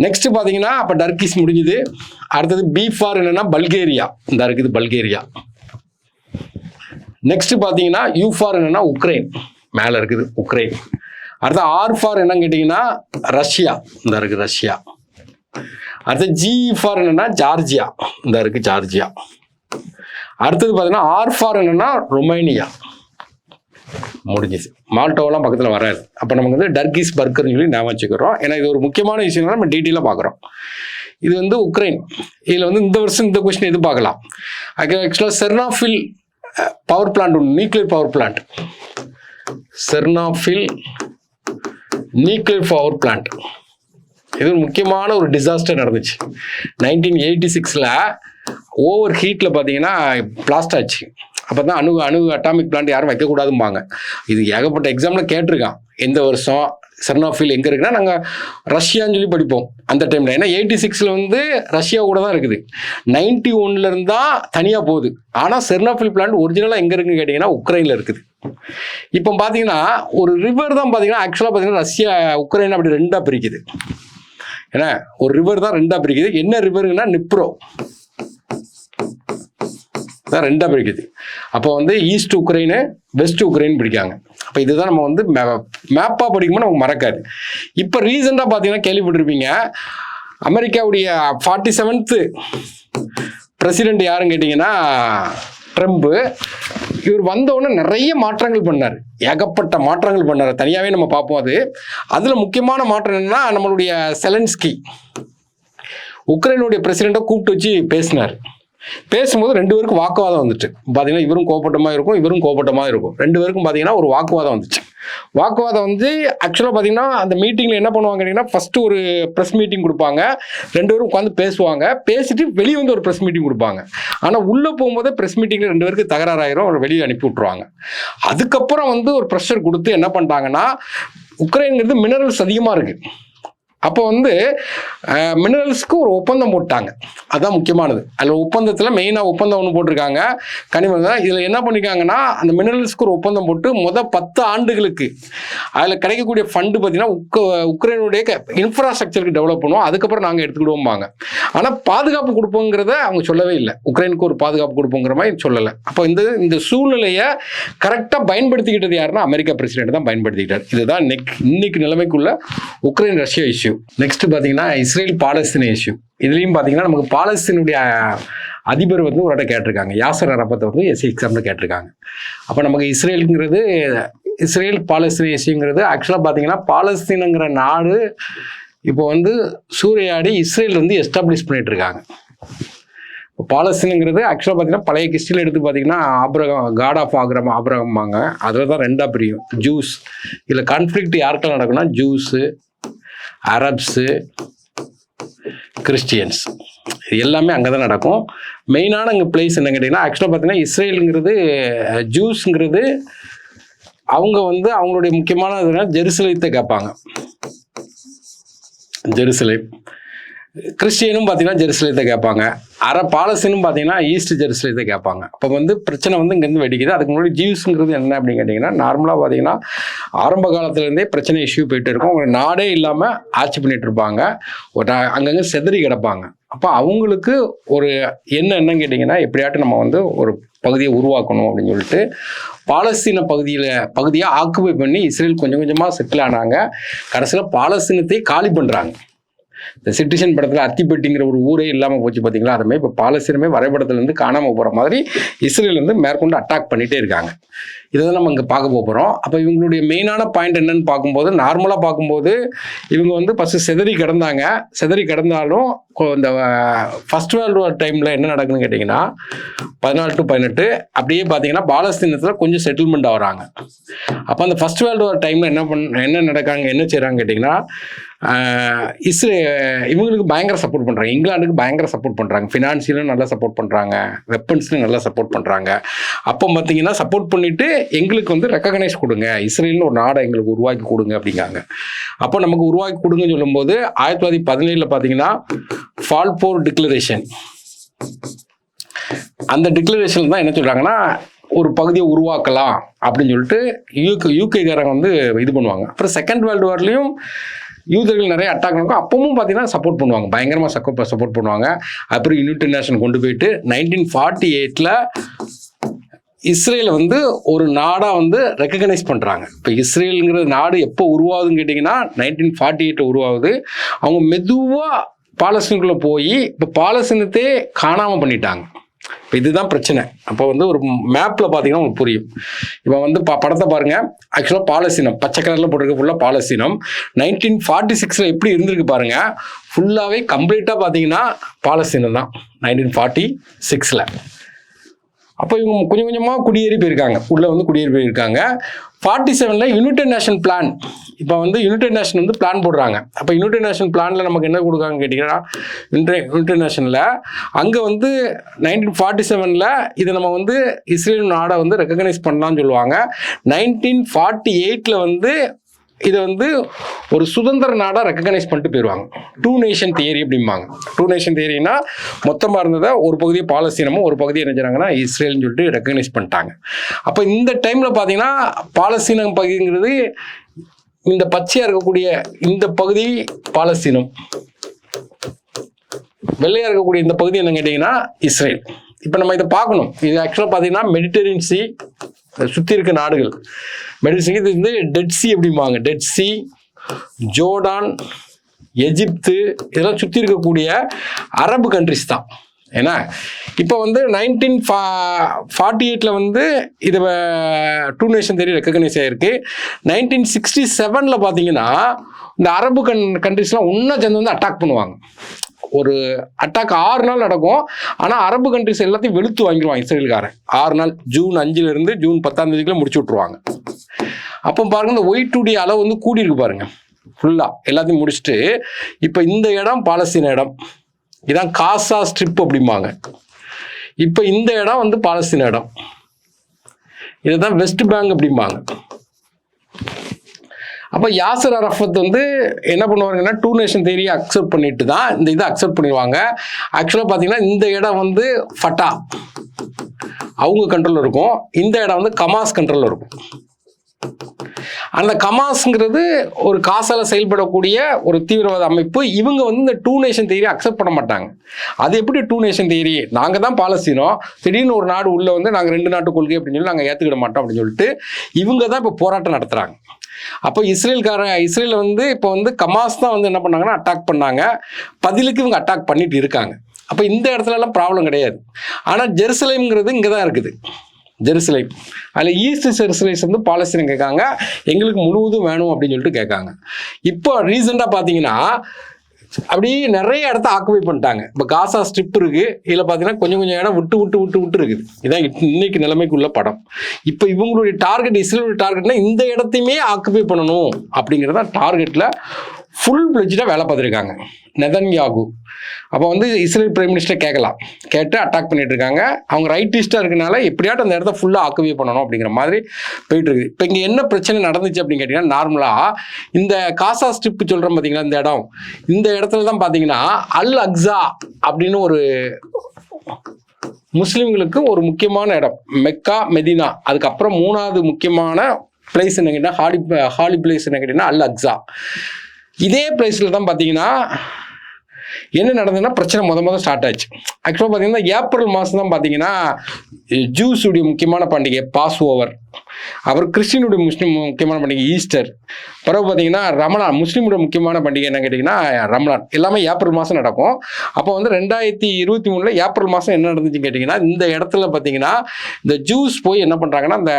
நெக்ஸ்ட் பார்த்தீங்கன்னா அப்போ டர்க்கிஸ் முடிஞ்சுது. அடுத்தது B4 என்னன்னா பல்கேரியா, இந்த இருக்குது பல்கேரியா. நெக்ஸ்ட் பார்த்தீங்கன்னா U4 என்னன்னா உக்ரைன், மேலே இருக்குது உக்ரைன். அடுத்த R4 என்னன்னு கேட்டிங்கன்னா ரஷ்யா, இந்த இருக்குது ரஷ்யா. அடுத்து G4 என்னன்னா ஜார்ஜியா, இந்த இருக்கு ஜார்ஜியா. அடுத்தது பார்த்தீங்கன்னா R4 என்னன்னா ரொமேனியா, முடிஞ்சிச்சு. மால்டோவெல்லாம் பக்கத்தில் வராது. அப்போ நமக்கு வந்து டர்க்கிஸ் பர்கர்னு சொல்லி ஞாபகம் வச்சுக்கிறோம். ஏன்னா இது ஒரு முக்கியமான விஷயம் நம்ம டீட்டெயிலாக பார்க்குறோம். இது வந்து உக்ரைன். இதில் வந்து இந்த வருஷம் இந்த கொஸ்டின் எதிர்பார்க்கலாம். ஆக்சுவலாக செர்னாஃபில் பவர் பிளான்ட் ஒன்று, nuclear power plant, Chernobyl nuclear power plant, இது ஒரு முக்கியமான ஒரு டிசாஸ்டர் நடந்துச்சு 1986. ஓவர் ஹீட்டில் பார்த்தீங்கன்னா பிளாஸ்ட் ஆச்சு. அப்போ தான் அணு அட்டாமிக் பிளான்ட் யாரும் வைக்கக்கூடாதும்பாங்க. இது ஏகப்பட்ட எக்ஸாமில் கேட்டிருக்கான். எந்த வருஷம் செர்னாஃபில் எங்கே இருக்குன்னா, நாங்கள் ரஷ்யான்னு சொல்லி படிப்போம் அந்த டைமில். ஏன்னா 86 வந்து ரஷ்யா கூட தான் இருக்குது. 91 தான் தனியாக போகுது. ஆனால் செர்னாஃபில் பிளான்ட் ஒரிஜினலாக எங்கே இருக்குன்னு கேட்டிங்கன்னா உக்ரைனில் இருக்குது. இப்போ பார்த்தீங்கன்னா ஒரு ரிவர் தான் பார்த்தீங்கன்னா ஆக்சுவலாக பார்த்தீங்கன்னா ரஷ்யா உக்ரைன் அப்படி ரெண்டாக பிரிக்குது. ஏன்னா ஒரு ரிவர் தான் ரெண்டாக பிரிக்குது. என்ன ரிவருங்கன்னா நிப்ரோ தான் ரெண்டாக பிரிக்குது. அப்போ வந்து ஈஸ்ட் உக்ரைனு வெஸ்ட் உக்ரைன் பிடிக்காங்க. அப்போ இதுதான் நம்ம வந்து மேப்பாக படிக்கும்போது நமக்கு மறக்காது. இப்போ ரீசெண்டாக பார்த்தீங்கன்னா கேள்விப்பட்டிருப்பீங்க, அமெரிக்காவுடைய 47th பிரசிடென்ட் யாருன்னு கேட்டிங்கன்னா ட்ரம்ப்பு. இவர் வந்தவுடனே நிறைய மாற்றங்கள் பண்ணார், ஏகப்பட்ட மாற்றங்கள் பண்ணார். தனியாகவே நம்ம பார்ப்போம். அதில் முக்கியமான மாற்றம் என்னன்னா, நம்மளுடைய செலன்ஸ்கி உக்ரைனுடைய பிரசிடெண்ட்டை கூப்பிட்டு வச்சு பேசினார். பேசும்போது 2 பேருக்கும் வாக்குவாதம் வந்துச்சு. பார்த்தீங்கன்னா இவரும் கோபப்பட்டமாக இருக்கும், இவரும் கோபப்பட்டமாக இருக்கும். 2 பேருக்கும் பார்த்தீங்கன்னா ஒரு வாக்குவாதம் வந்துச்சு. வாக்குவாதம் வந்து ஆக்சுவலாக பார்த்தீங்கன்னா அந்த மீட்டிங்கில் என்ன பண்ணுவாங்க கேட்டிங்கன்னா, ஃபஸ்ட்டு ஒரு ப்ரெஸ் மீட்டிங் கொடுப்பாங்க. 2 பேரும் உட்காந்து பேசுவாங்க. பேசிட்டு வெளியே வந்து ஒரு ப்ரெஸ் மீட்டிங் கொடுப்பாங்க. ஆனால் உள்ளே போகும்போதே ப்ரெஸ் மீட்டிங்கில் 2 பேருக்கு தகராறாயிரும், அவர் வெளியே அனுப்பி விட்ருவாங்க. அதுக்கப்புறம் வந்து ஒரு ப்ரெஷர் கொடுத்து என்ன பண்ணிட்டாங்கன்னா, உக்ரைனுங்கிறது மினரல்ஸ் அதிகமாக இருக்குது. அப்போ வந்து மினரல்ஸ்க்கு ஒரு ஒப்பந்தம் போட்டாங்க. அதுதான் முக்கியமானது. அதில் ஒப்பந்தத்தில் மெயினாக ஒப்பந்தம் ஒன்று போட்டிருக்காங்க, கனிமம் தான். இதில் என்ன பண்ணியிருக்காங்கன்னா, அந்த மினரல்ஸ்க்கு ஒரு ஒப்பந்தம் போட்டு 10 ஆண்டுகளுக்கு அதில் கிடைக்கக்கூடிய ஃபண்டு பார்த்தீங்கன்னா உக்ரைனுடைய இன்ஃப்ராஸ்ட்ரக்சருக்கு டெவலப் பண்ணுவோம், அதுக்கப்புறம் நாங்கள் எடுத்துக்கிடுவோம்பாங்க. ஆனால் பாதுகாப்பு கொடுப்போங்கிறத அவங்க சொல்லவே இல்லை. உக்ரைனுக்கு ஒரு பாதுகாப்பு கொடுப்போங்கிற மாதிரி சொல்லலை. அப்போ இந்த சூழ்நிலையை கரெக்டாக பயன்படுத்திக்கிட்டது யாருன்னா அமெரிக்கா பிரசிடென்ட் தான் பயன்படுத்திக்கிட்டார். இதுதான் இன்னைக்கு நிலைமைக்குள்ள உக்ரைன் ரஷ்யா இஷ்யூ. நெக்ஸ்ட் பார்த்தீங்கன்னா இஸ்ரேல் பாலஸ்தீன இஷ்யூ. இதுலேயும் பார்த்தீங்கன்னா நமக்கு பாலஸ்தீனுடைய அதிபர் வந்து ஒரு இடம் கேட்டிருக்காங்க, யாசர் அரபத்தை வந்து எக்ஸாம்ல கேட்டிருக்காங்க. அப்போ நமக்கு இஸ்ரேல் பாலஸ்தீன இஷ்யூங்கிறது ஆக்சுவலாக பார்த்தீங்கன்னா பாலஸ்தீனங்கிற நாடு இப்போ வந்து சூறையாடி இஸ்ரேல் வந்து எஸ்டாப்ளிஷ் பண்ணிட்டு இருக்காங்க. பாலஸ்தீனுங்கிறது ஆக்சுவலாக பார்த்தீங்கன்னா பழைய கிறிஸ்டியில் எடுத்து பார்த்தீங்கன்னா காட் ஆஃப் ஆபிரகம்பாங்க. அதில் தான் ரெண்டாக பிரியும், ஜூஸ். இதில் கான்ஃப்ளிக்ட் யாருக்கெல்லாம் நடக்கும்னா ஜூஸு, அரப்ஸு, கிறிஸ்டியன்ஸ், இது எல்லாமே அங்கே தான் நடக்கும். மெயினான இங்கே பிளேஸ் என்ன கேட்டிங்கன்னா, ஆக்சுவலாக பார்த்தீங்கன்னா இஸ்ரேலுங்கிறது ஜூஸ்ங்கிறது அவங்க வந்து அவங்களுடைய முக்கியமான இதுனா ஜெருசலேத்தை கேட்பாங்க. ஜெருசலேம். கிறிஸ்டியனும் பார்த்தீங்கன்னா ஜெருசலேத்தை கேட்பாங்க. பாலஸ்தீனும் பார்த்தீங்கன்னா ஈஸ்ட் ஜெருசலேத்தை கேட்பாங்க. அப்போ வந்து பிரச்சனை வந்து இங்கேருந்து வெடிக்குது. அதுக்கு முன்னாடி ஜூஸ்ங்கிறது என்ன அப்படின்னு கேட்டிங்கன்னா, நார்மலாக பார்த்தீங்கன்னா ஆரம்ப காலத்துலேருந்தே பிரச்சனை இஷ்யூ போயிட்டு இருக்கும். ஒரு நாடே இல்லாமல் ஆட்சி பண்ணிட்டு இருப்பாங்க, அங்கங்கே செதறி கிடப்பாங்க. அப்போ அவங்களுக்கு ஒரு என்னன்னு கேட்டிங்கன்னா, எப்படியாட்டும் நம்ம வந்து ஒரு பகுதியை உருவாக்கணும் அப்படின்னு சொல்லிட்டு பாலஸ்தீன பகுதியை ஆக்குபை பண்ணி இஸ்ரேல் கொஞ்சம் கொஞ்சமாக செட்டில் ஆனாங்க. கடைசியில் பாலஸ்தீனத்தை காலி பண்ணுறாங்க. இந்த சிட்டிசன் படத்தில் அத்திப்பட்டிங்கிற ஒரு ஊரே இல்லாமல் போச்சு பார்த்தீங்களா, அதுமாதிரி இப்போ பாலஸ்தீனமே வரைபடத்துலேருந்து காணாமல் போகிற மாதிரி இஸ்ரேல் வந்து மேற்கொண்டு அட்டாக் பண்ணிகிட்டே இருக்காங்க. இதை தான் நம்ம இங்கே பார்க்க போகிறோம். அப்போ இவங்களுடைய மெயினான பாயிண்ட் என்னன்னு பார்க்கும்போது, நார்மலாக பார்க்கும்போது இவங்க வந்து ஃபஸ்ட்டு செதறி கிடந்தாலும் இந்த ஃபர்ஸ்ட் வேர்ல்டு வார் டைமில் என்ன நடக்குதுன்னு கேட்டிங்கன்னா 14 to 18 அப்படியே பார்த்தீங்கன்னா பாலஸ்தீனத்தில் கொஞ்சம் செட்டில்மெண்ட் ஆகிறாங்க. அப்போ அந்த ஃபர்ஸ்ட் வேர்ல்டு வார் டைமில் என்ன செய்கிறாங்க கேட்டிங்கன்னா, இவங்களுக்கு பயங்கர சப்போர்ட் பண்ணுறாங்க, இங்கிலாந்துக்கு பயங்கர சப்போர்ட் பண்ணுறாங்க, ஃபினான்ஷியலும் நல்லா சப்போர்ட் பண்ணுறாங்க, வெப்பன்ஸ்லையும் நல்லா சப்போர்ட் பண்ணுறாங்க. அப்போ பார்த்தீங்கன்னா சப்போர்ட் பண்ணிவிட்டு எங்களுக்கு வந்து ரெக்கக்னைஸ் கொடுங்க, இஸ்ரேல்னு ஒரு நாடை எங்களுக்கு உருவாக்கி கொடுங்க அப்படிங்காங்க. அப்போ நமக்கு உருவாக்கி கொடுங்கன்னு சொல்லும்போது 1917 பார்த்தீங்கன்னா ஃபால்போர் டிக்ளரேஷன், அந்த டிக்ளரேஷன் தான் என்ன சொல்கிறாங்கன்னா ஒரு பகுதியை உருவாக்கலாம் அப்படின்னு சொல்லிட்டு யூகேக்காரங்க வந்து இது பண்ணுவாங்க. அப்புறம் செகண்ட் வேர்ல்டு வார்லேயும் யூதர்கள் நிறைய அட்டாக் நடக்கும், அப்பவும் பார்த்தீங்கன்னா சப்போர்ட் பண்ணுவாங்க, பயங்கரமாக சப்போர்ட் பண்ணுவாங்க. அப்புறம் யுனைடெட் நேஷன் கொண்டு போயிட்டு 1948 இஸ்ரேலை வந்து ஒரு நாடாக வந்து ரெக்கக்னைஸ் பண்ணுறாங்க. இப்போ இஸ்ரேலுங்கிற நாடு எப்போ உருவாகுதுன்னு கேட்டிங்கன்னா 1948 உருவாகுது. அவங்க மெதுவாக பாலஸ்தீனுக்குள்ளே போய் இப்போ பாலஸ்தீனத்தையே காணாமல் பண்ணிட்டாங்க. இப்போ இப்போ இதுதான் பிரச்சனை. அப்போ வந்து ஒரு மேப்பில் பார்த்தீங்கன்னா உங்களுக்கு புரியும். இப்போ வந்து படத்தை பாருங்கள். ஆக்சுவலாக பாலஸ்தீனம் பச்சை கலரில் போட்டிருக்க ஃபுல்லாக பாலஸ்தீனம் 1946 எப்படி இருந்திருக்கு பாருங்கள். ஃபுல்லாகவே கம்ப்ளீட்டாக பார்த்தீங்கன்னா பாலஸ்தீனம் தான் 1946. அப்போ இவங்க கொஞ்சம் கொஞ்சமாக குடியேறி போயிருக்காங்க, உள்ளே வந்து குடியேறி போயிருக்காங்க. 47 யுனைடெட் நேஷன் பிளான். இப்போ வந்து யுனைடெட் நேஷன் வந்து பிளான் போடுறாங்க. அப்போ யுனைடெட் நேஷன் பிளானில் நமக்கு என்ன கொடுக்காங்கன்னு கேட்டிங்கன்னா, யுனைடெட் நேஷனில் அங்கே வந்து 1947 இதை நம்ம வந்து இஸ்ரேல் நாடை வந்து ரெக்கக்னைஸ் பண்ணலாம்னு சொல்லுவாங்க. 1948 வந்து இதை வந்து ஒரு சுதந்திர நாடாக ரெக்கக்னைஸ் பண்ணிட்டு போயிடுவாங்க. 2 நேஷன் தியரி அப்படிம்பாங்க. 2 நேஷன் தியரினா மொத்தமாக இருந்ததை ஒரு பகுதியை பாலஸ்தீனமும் ஒரு பகுதியை என்ன செய்றாங்கன்னா இஸ்ரேல்னு சொல்லிட்டு ரெக்கக்னைஸ் பண்ணிட்டாங்க. அப்போ இந்த டைமில் பார்த்தீங்கன்னா பாலஸ்தீனம் பகுதிங்கிறது இந்த பச்சையாக இருக்கக்கூடிய இந்த பகுதி பாலஸ்தீனம், வெள்ளையாக இருக்கக்கூடிய இந்த பகுதி என்ன கேட்டிங்கன்னா இஸ்ரேல். இப்போ நம்ம இதை பார்க்கணும். இது ஆக்சுவலாக பார்த்தீங்கன்னா மெடிட்டரேனியன் சி சுற்றி இருக்க நாடுகள். மெடிட்டரேனியன் இது வந்து டெட் சி அப்படிம்பாங்க. டெட் சி, ஜோர்டான், எஜிப்து இதெல்லாம் சுற்றி இருக்கக்கூடிய அரபு கண்ட்ரிஸ் தான். ஏன்னா இப்போ வந்து 1948 வந்து இது 2 நேஷன் தியரி ரெக்கக்னைஸ் ஆகிருக்கு. 1967 பார்த்தீங்கன்னா இந்த அரபு கண்ட்ரிஸ்லாம் ஒன்றா சேர்ந்து வந்து அட்டாக் பண்ணுவாங்க. ஒரு அட்டாக் 6 நாள் நடக்கும். ஆனால் அரபு கண்ட்ரிஸ் எல்லாத்தையும் வெளுத்து வாங்கிடுவாங்க இஸ்ரேலுக்காரன். 6 நாள் ஜூன் 5 ஜூன் 10 முடிச்சு விட்ருவாங்க. அப்போ பாருங்க இந்த Y2D அளவு வந்து கூடியிருக்கு பாருங்க. ஃபுல்லாக எல்லாத்தையும் முடிச்சுட்டு இப்போ இந்த இடம் பாலஸ்தீன இடம், இதான் காசா ஸ்ட்ரிப் அப்படிம்பாங்க. இப்போ இந்த இடம் வந்து பாலஸ்தீன இடம், இதுதான் வெஸ்ட் பேங்க் அப்படிம்பாங்க. அப்போ யாசர் அரஃபத் வந்து என்ன பண்ணுவாங்கன்னா 2 நேஷன் தியரியை அக்செப்ட் பண்ணிட்டு தான் இந்த இதை அக்செப்ட் பண்ணிடுவாங்க. ஆக்சுவலாக பார்த்தீங்கன்னா இந்த இடம் வந்து ஃபட்டா அவங்க கண்ட்ரோலில் இருக்கும், இந்த இடம் வந்து கமாஸ் கண்ட்ரோலில் இருக்கும். அந்த கமாஸ்ங்கிறது ஒரு காசால செயல்படக்கூடிய ஒரு தீவிரவாத அமைப்பு. இவங்க வந்து இந்த 2 நேஷன் தியரி அக்செப்ட் பண்ண மாட்டாங்க. அது எப்படி 2 நேஷன் தியரி? நாங்கள் தான் பாலஸ்தீனம், திடீர்னு ஒரு நாடு உள்ள வந்து நாங்கள் 2 நாட்டு கொள்கை அப்படின்னு சொல்லி நாங்கள் ஏற்றுக்கிட மாட்டோம் அப்படின்னு சொல்லிட்டு இவங்க தான் இப்போ போராட்டம் நடத்துகிறாங்க. அப்போ இஸ்ரேல் வந்து இப்போ வந்து கமாஸ் தான் வந்து என்ன பண்ணாங்கன்னா அட்டாக் பண்ணாங்க. பதிலுக்கு இவங்க அட்டாக் பண்ணிட்டு இருக்காங்க. அப்போ இந்த இடத்துலலாம் ப்ராப்ளம் கிடையாது. ஆனால் ஜெருசலேம்ங்கிறது இங்கே தான் இருக்குது. ஜெருசலேம் அதில் ஈஸ்ட் ஜெருசலேம் வந்து பாலஸ்தீனம் கேட்காங்க, எங்களுக்கு முழுவதும் வேணும் அப்படின்னு சொல்லிட்டு கேட்காங்க. இப்போ ரீசெண்டாக பார்த்தீங்கன்னா அப்படியே நிறைய இடத்த ஆக்குபை பண்ணிட்டாங்க. இப்போ காசா ஸ்ட்ரிப் இருக்கு, இதில் பார்த்தீங்கன்னா கொஞ்சம் கொஞ்சம் இடம் விட்டு இருக்குது. இதான் இன்னைக்கு நிலைமைக்குள்ள படம். இப்போ இவங்களுடைய டார்கெட், இஸ்ரேலுடைய டார்கெட்னா இந்த இடத்தையுமே ஆக்குபை பண்ணணும் அப்படிங்கிறத டார்கெட்டில் ஃபுல் பிளட்ஜாக வேலை பார்த்துருக்காங்க நெதன்யாகு. அப்போ வந்து இஸ்ரேல் பிரைம் மினிஸ்டர் கேட்டு அட்டாக் பண்ணிட்டு இருக்காங்க. அவங்க ரைட்டிஸ்டாக இருக்கனால எப்படியாட்டும் அந்த இடத்த ஃபுல்லாக ஆக்குபை பண்ணணும் அப்படிங்கிற மாதிரி போயிட்டு இருக்குது. இப்போ இங்கே என்ன பிரச்சனை நடந்துச்சு அப்படின்னு கேட்டிங்கன்னா, நார்மலாக இந்த காசா ஸ்ட்ரிப் சொல்கிறோம் பார்த்தீங்களா, இந்த இடத்துல தான் பார்த்தீங்கன்னா அல் அக்ஸா அப்படின்னு ஒரு முஸ்லீம்களுக்கு ஒரு முக்கியமான இடம். மெக்கா மெதினா, அதுக்கப்புறம் 3வது முக்கியமான பிளேஸ் என்ன கேட்டால் ஹாலி பிளேஸ் என்ன கேட்டிங்கன்னா அல் அக்ஸா. இதே பிளேஸில் தான் பார்த்தீங்கன்னா என்ன நடந்ததுன்னா பிரச்சனை முதல் ஸ்டார்ட் ஆச்சு. ஆக்சுவலாக பார்த்தீங்கன்னா ஏப்ரல் மாதம் தான் பார்த்தீங்கன்னா ஜூஸுடைய முக்கியமான பண்டிகை பாஸ் ஓவர், அப்புறம் கிறிஸ்டினுடைய முக்கியமான பண்டிகை ஈஸ்டர், பிறகு பார்த்தீங்கன்னா ரமலான் முஸ்லீமுடைய முக்கியமான பண்டிகை என்ன கேட்டிங்கன்னா ரமலான், எல்லாமே ஏப்ரல் மாதம் நடக்கும். அப்போ வந்து 2023 ஏப்ரல் மாதம் என்ன நடந்துச்சுன்னு கேட்டிங்கன்னா, இந்த இடத்துல பார்த்தீங்கன்னா இந்த ஜூஸ் போய் என்ன பண்ணுறாங்கன்னா அந்த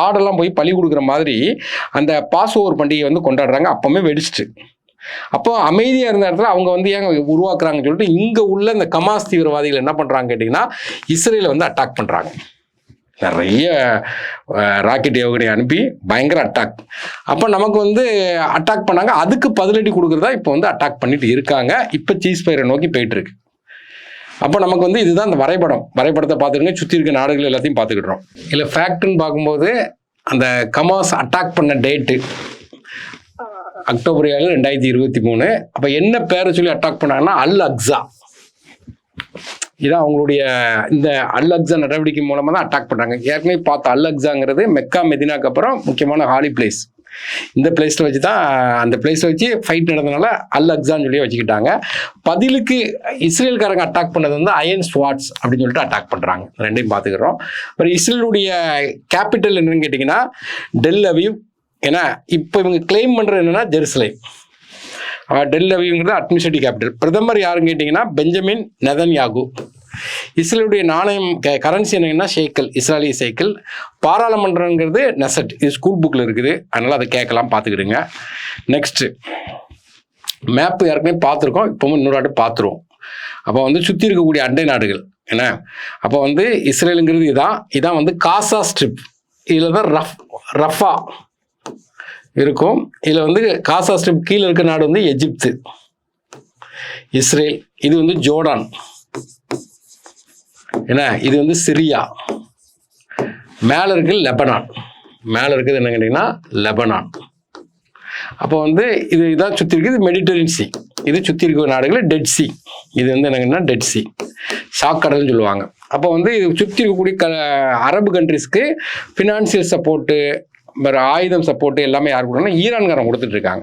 ஆடெல்லாம் போய் பலி கொடுக்குற மாதிரி அந்த பாஸ் ஓவர் பண்டிகை வந்து கொண்டாடுறாங்க. அப்போவுமே வெடிச்சிட்டு அப்போ அமைதியாக இருந்த இடத்துல அவங்க வந்து ஏங்க உருவாக்குறாங்கன்னு சொல்லிட்டு இங்கே உள்ள இந்த கமாஸ் தீவிரவாதிகள் என்ன பண்ணுறாங்க கேட்டிங்கன்னா இஸ்ரேலை வந்து அட்டாக் பண்ணுறாங்க. நிறைய ராக்கெட் ஏவுகணை அனுப்பி பயங்கர அட்டாக். அப்போ நமக்கு வந்து அட்டாக் பண்ணாங்க, அதுக்கு பதிலடி கொடுக்குறதா இப்போ வந்து அட்டாக் பண்ணிட்டு இருக்காங்க. இப்போ சீஸ் ஃபயரை நோக்கி போயிட்டு இருக்கு. அப்போ நமக்கு வந்து இதுதான் அந்த வரைபடத்தை பார்த்துருங்க, சுற்றி இருக்க நாடுகள் எல்லாத்தையும் பார்த்துக்கிட்டுறோம். இல்லை ஃபேக்ட்னு பார்க்கும்போது அந்த கமாஸ் அட்டாக் பண்ண டேட்டு அக்டோபர் 7, 2023. அப்போ என்ன பேரை சொல்லி அட்டாக் பண்ணாங்கன்னா அல் அக்ஸா. இதான் அவங்களுடைய இந்த அல் அக்ஸா நடவடிக்கை மூலமாக தான் அட்டாக் பண்ணுறாங்க. ஏற்கனவே பார்த்த அல் அக்ஸாங்கிறது மெக்கா மெதினாக்கு அப்புறம் முக்கியமான ஹாலி பிளேஸ். இந்த பிளேஸில் வச்சு தான் அந்த பிளேஸில் வச்சு ஃபைட் நடந்ததுனால அல் அக்ஸான்னு சொல்லி வச்சுக்கிட்டாங்க. பதிலுக்கு இஸ்ரேல்காரங்க அட்டாக் பண்ணது வந்து அயன் ஸ்வாட்ஸ் அப்படின்னு சொல்லிட்டு அட்டாக் பண்ணுறாங்க. ரெண்டையும் பார்த்துக்கிறோம். அப்புறம் இஸ்ரேலுடைய கேபிட்டல் என்னன்னு கேட்டிங்கன்னா டெல் அவீவ். ஏன்னா இப்போ இவங்க கிளைம் பண்ணுறது என்னன்னா ஜெருசலேம். டெல் அவீவ்ங்கிறது அட்மினிஸ்ட்ரேட்டிவ் கேபிட்டல். பிரதமர் யாருன்னு கேட்டிங்கன்னா பெஞ்சமின் நெதன்யாகு. இஸ்ரேலுடைய நாணயம் கரன்சி என்னங்கன்னா ஷேக்கல், இஸ்ராயலிய ஷேக்கல். பாராளுமன்றங்கிறது நெசட், இது ஸ்கூல் புக்கில் இருக்குது, அதனால் அதை கேட்கலாம், பார்த்துக்கிடுங்க. நெக்ஸ்ட்டு மேப்பு ஏற்கனவே பார்த்துருக்கோம், இப்போவும் இன்னொரு ஆட்டு பார்த்துருவோம். அப்போ வந்து சுற்றி இருக்கக்கூடிய அண்டை நாடுகள் என்ன, அப்போ வந்து இஸ்ரேலுங்கிறது இதான் வந்து காசா ஸ்ட்ரிப், இதில் தான் ரஃபா இருக்கும். இதில் வந்து காசா ஸ்ட்ரிப் கீழே இருக்க நாடு வந்து எஜிப்து, இஸ்ரேல், இது வந்து ஜோர்டான் என்ன, இது வந்து சிரியா, மேலே இருக்குது லெபனான், மேலே இருக்குது என்ன கேட்டிங்கன்னா லெபனான். அப்போ வந்து இதான் சுற்றி இருக்குது மெடிட்டரேனியன் சி, இது சுற்றி இருக்கிற நாடுகள் டெட் சி, இது வந்து என்னங்கன்னா டெட் சி, சாக்கடல்னு சொல்லுவாங்க. அப்போ வந்து இது சுற்றி இருக்கக்கூடிய அரபு கண்ட்ரிஸ்க்கு ஃபினான்சியல் சப்போர்ட்டு, வேறு ஆயுதம் சப்போர்ட்டு எல்லாமே யார் கொடுக்கணும், ஈரான்காரன் கொடுத்துட்டு இருக்காங்க.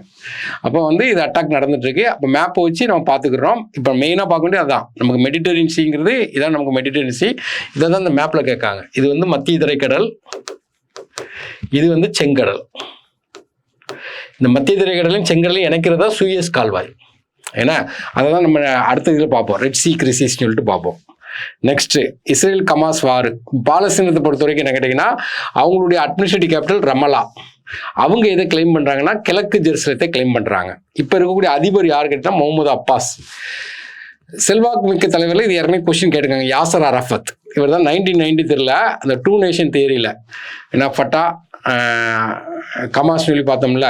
அப்போ வந்து இது அட்டாக் நடந்துட்டு இருக்கு. அப்போ மேப்பை வச்சு நம்ம பார்த்துக்கிறோம். இப்போ மெயினாக பார்க்க வேண்டியது அதான், நமக்கு மெடிட்டரேனியன் சீங்கிறது இதான், நமக்கு மெடிட்டரேனியன் சி, இதை தான் இந்த மேப்பில் கேட்காங்க. இது வந்து மத்திய தரைக்கடல், இது வந்து செங்கடல். இந்த மத்திய தரைக்கடலையும் செங்கடலையும் இணைக்கிறதா சூயஸ் கால்வாய். ஏன்னா அதை தான் நம்ம அடுத்த இதில் பார்ப்போம், ரெட் சி கிரைசிஸ்ன்னு சொல்லிட்டு பார்ப்போம். நெக்ஸ்ட் இஸ்ரேல் கமாஸ் வார். பாலஸ்தீனத்தை பொறுத்த வரைக்கும் என்ன கேட்டிங்கன்னா, அவங்களுடைய அட்மினிஸ்ட்ரேட்டிவ் கேபிட்டல் ரமலா. அவங்க எதை கிளைம் பண்ணுறாங்கன்னா கிழக்கு ஜெருசலத்தை கிளைம் பண்ணுறாங்க. இப்போ இருக்கக்கூடிய அதிபர் யார் கேட்டால் முகமது அப்பாஸ். செல்வாக்கு மிக்க தலைவரில் இது ஏற்கனவே கொஸ்டின் கேட்டுருக்காங்க, யாசர் அரஃபத். இவர் தான் 1993 அந்த 2 நேஷன் தியரியில் ஏன்னா ஃபட்டா கமாஸ் சொல்லி பார்த்தோம்ல,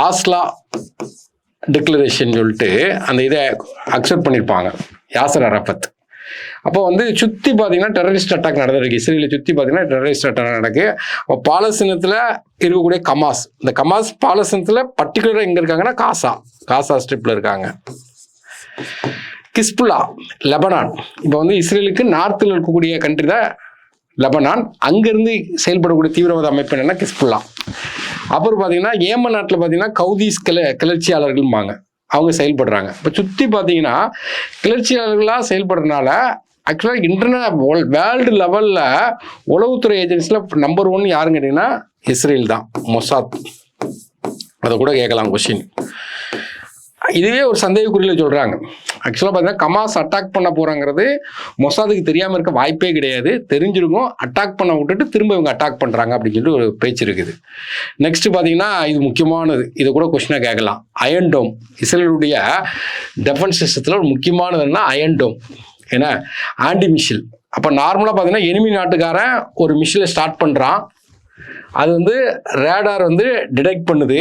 ஆஸ்லா டிக்ளரேஷன் சொல்லிட்டு அந்த இதை அக்செப்ட் பண்ணியிருப்பாங்க யாசர் அரஃபத். அப்போ வந்து சுற்றி பார்த்தீங்கன்னா டெரரிஸ்ட் அட்டாக் நடந்திருக்கு, இஸ்ரேலில் சுற்றி பார்த்தீங்கன்னா டெரரிஸ்ட் அட்டாக் நடக்கு. அப்போ பாலஸ்தீனத்தில் இருக்கக்கூடிய கமாஸ், இந்த கமாஸ் பாலஸ்தீனத்தில் பர்டிகுலராக எங்கே இருக்காங்கன்னா காசா ஸ்ட்ரிப்பில் இருக்காங்க. கிஸ்புல்லா லெபனான். இப்போ வந்து இஸ்ரேலுக்கு நார்த்தில் இருக்கக்கூடிய கண்ட்ரி தான் லெபனான், அங்கேருந்து செயல்படக்கூடிய தீவிரவாத அமைப்பு என்னென்னா கிஸ்புல்லா. அப்புறம் பார்த்தீங்கன்னா ஏமன் நாட்டில் பார்த்தீங்கன்னா கவுதீஸ் கிளர்ச்சியாளர்கள்பாங்க, அவங்க செயல்படுறாங்க. இப்போ சுற்றி பார்த்தீங்கன்னா கிளர்ச்சியாளர்களாக செயல்படுறதுனால ஆக்சுவலாக வேர்ல்டு லெவலில் உளவுத்துறை ஏஜென்சியில் நம்பர் 1 யாருன்னு கேட்டிங்கன்னா இஸ்ரேல் தான், மொசாத். அதை கூட கேட்கலாம் கொஸ்டின். இதுவே ஒரு சந்தேகக்குறியில் சொல்கிறாங்க. ஆக்சுவலாக பார்த்தீங்கன்னா கமாஸ் அட்டாக் பண்ண போகிறாங்கிறது மொசாதுக்கு தெரியாமல் இருக்க வாய்ப்பே கிடையாது, தெரிஞ்சிருக்கும். அட்டாக் பண்ண விட்டுட்டு திரும்ப இவங்க அட்டாக் பண்ணுறாங்க அப்படின்னு சொல்லிட்டு ஒரு பேச்சு இருக்குது. நெக்ஸ்ட் பார்த்தீங்கன்னா இது முக்கியமானது, இதை கூட கொஸ்டினாக கேட்கலாம். அயன் டோம். இஸ்ரேலுடைய டிஃபென்ஸ் சிஸ்டத்தில் ஒரு முக்கியமானதுன்னா அயன் டோம். ஏன்னா ஆன்டி மிஷில். அப்போ நார்மலாக பார்த்தீங்கன்னா எனிமி நாட்டுக்காரன் ஒரு மிஷிலை ஸ்டார்ட் பண்ணுறான், அது வந்து ரேடார் வந்து டிடெக்ட் பண்ணுது,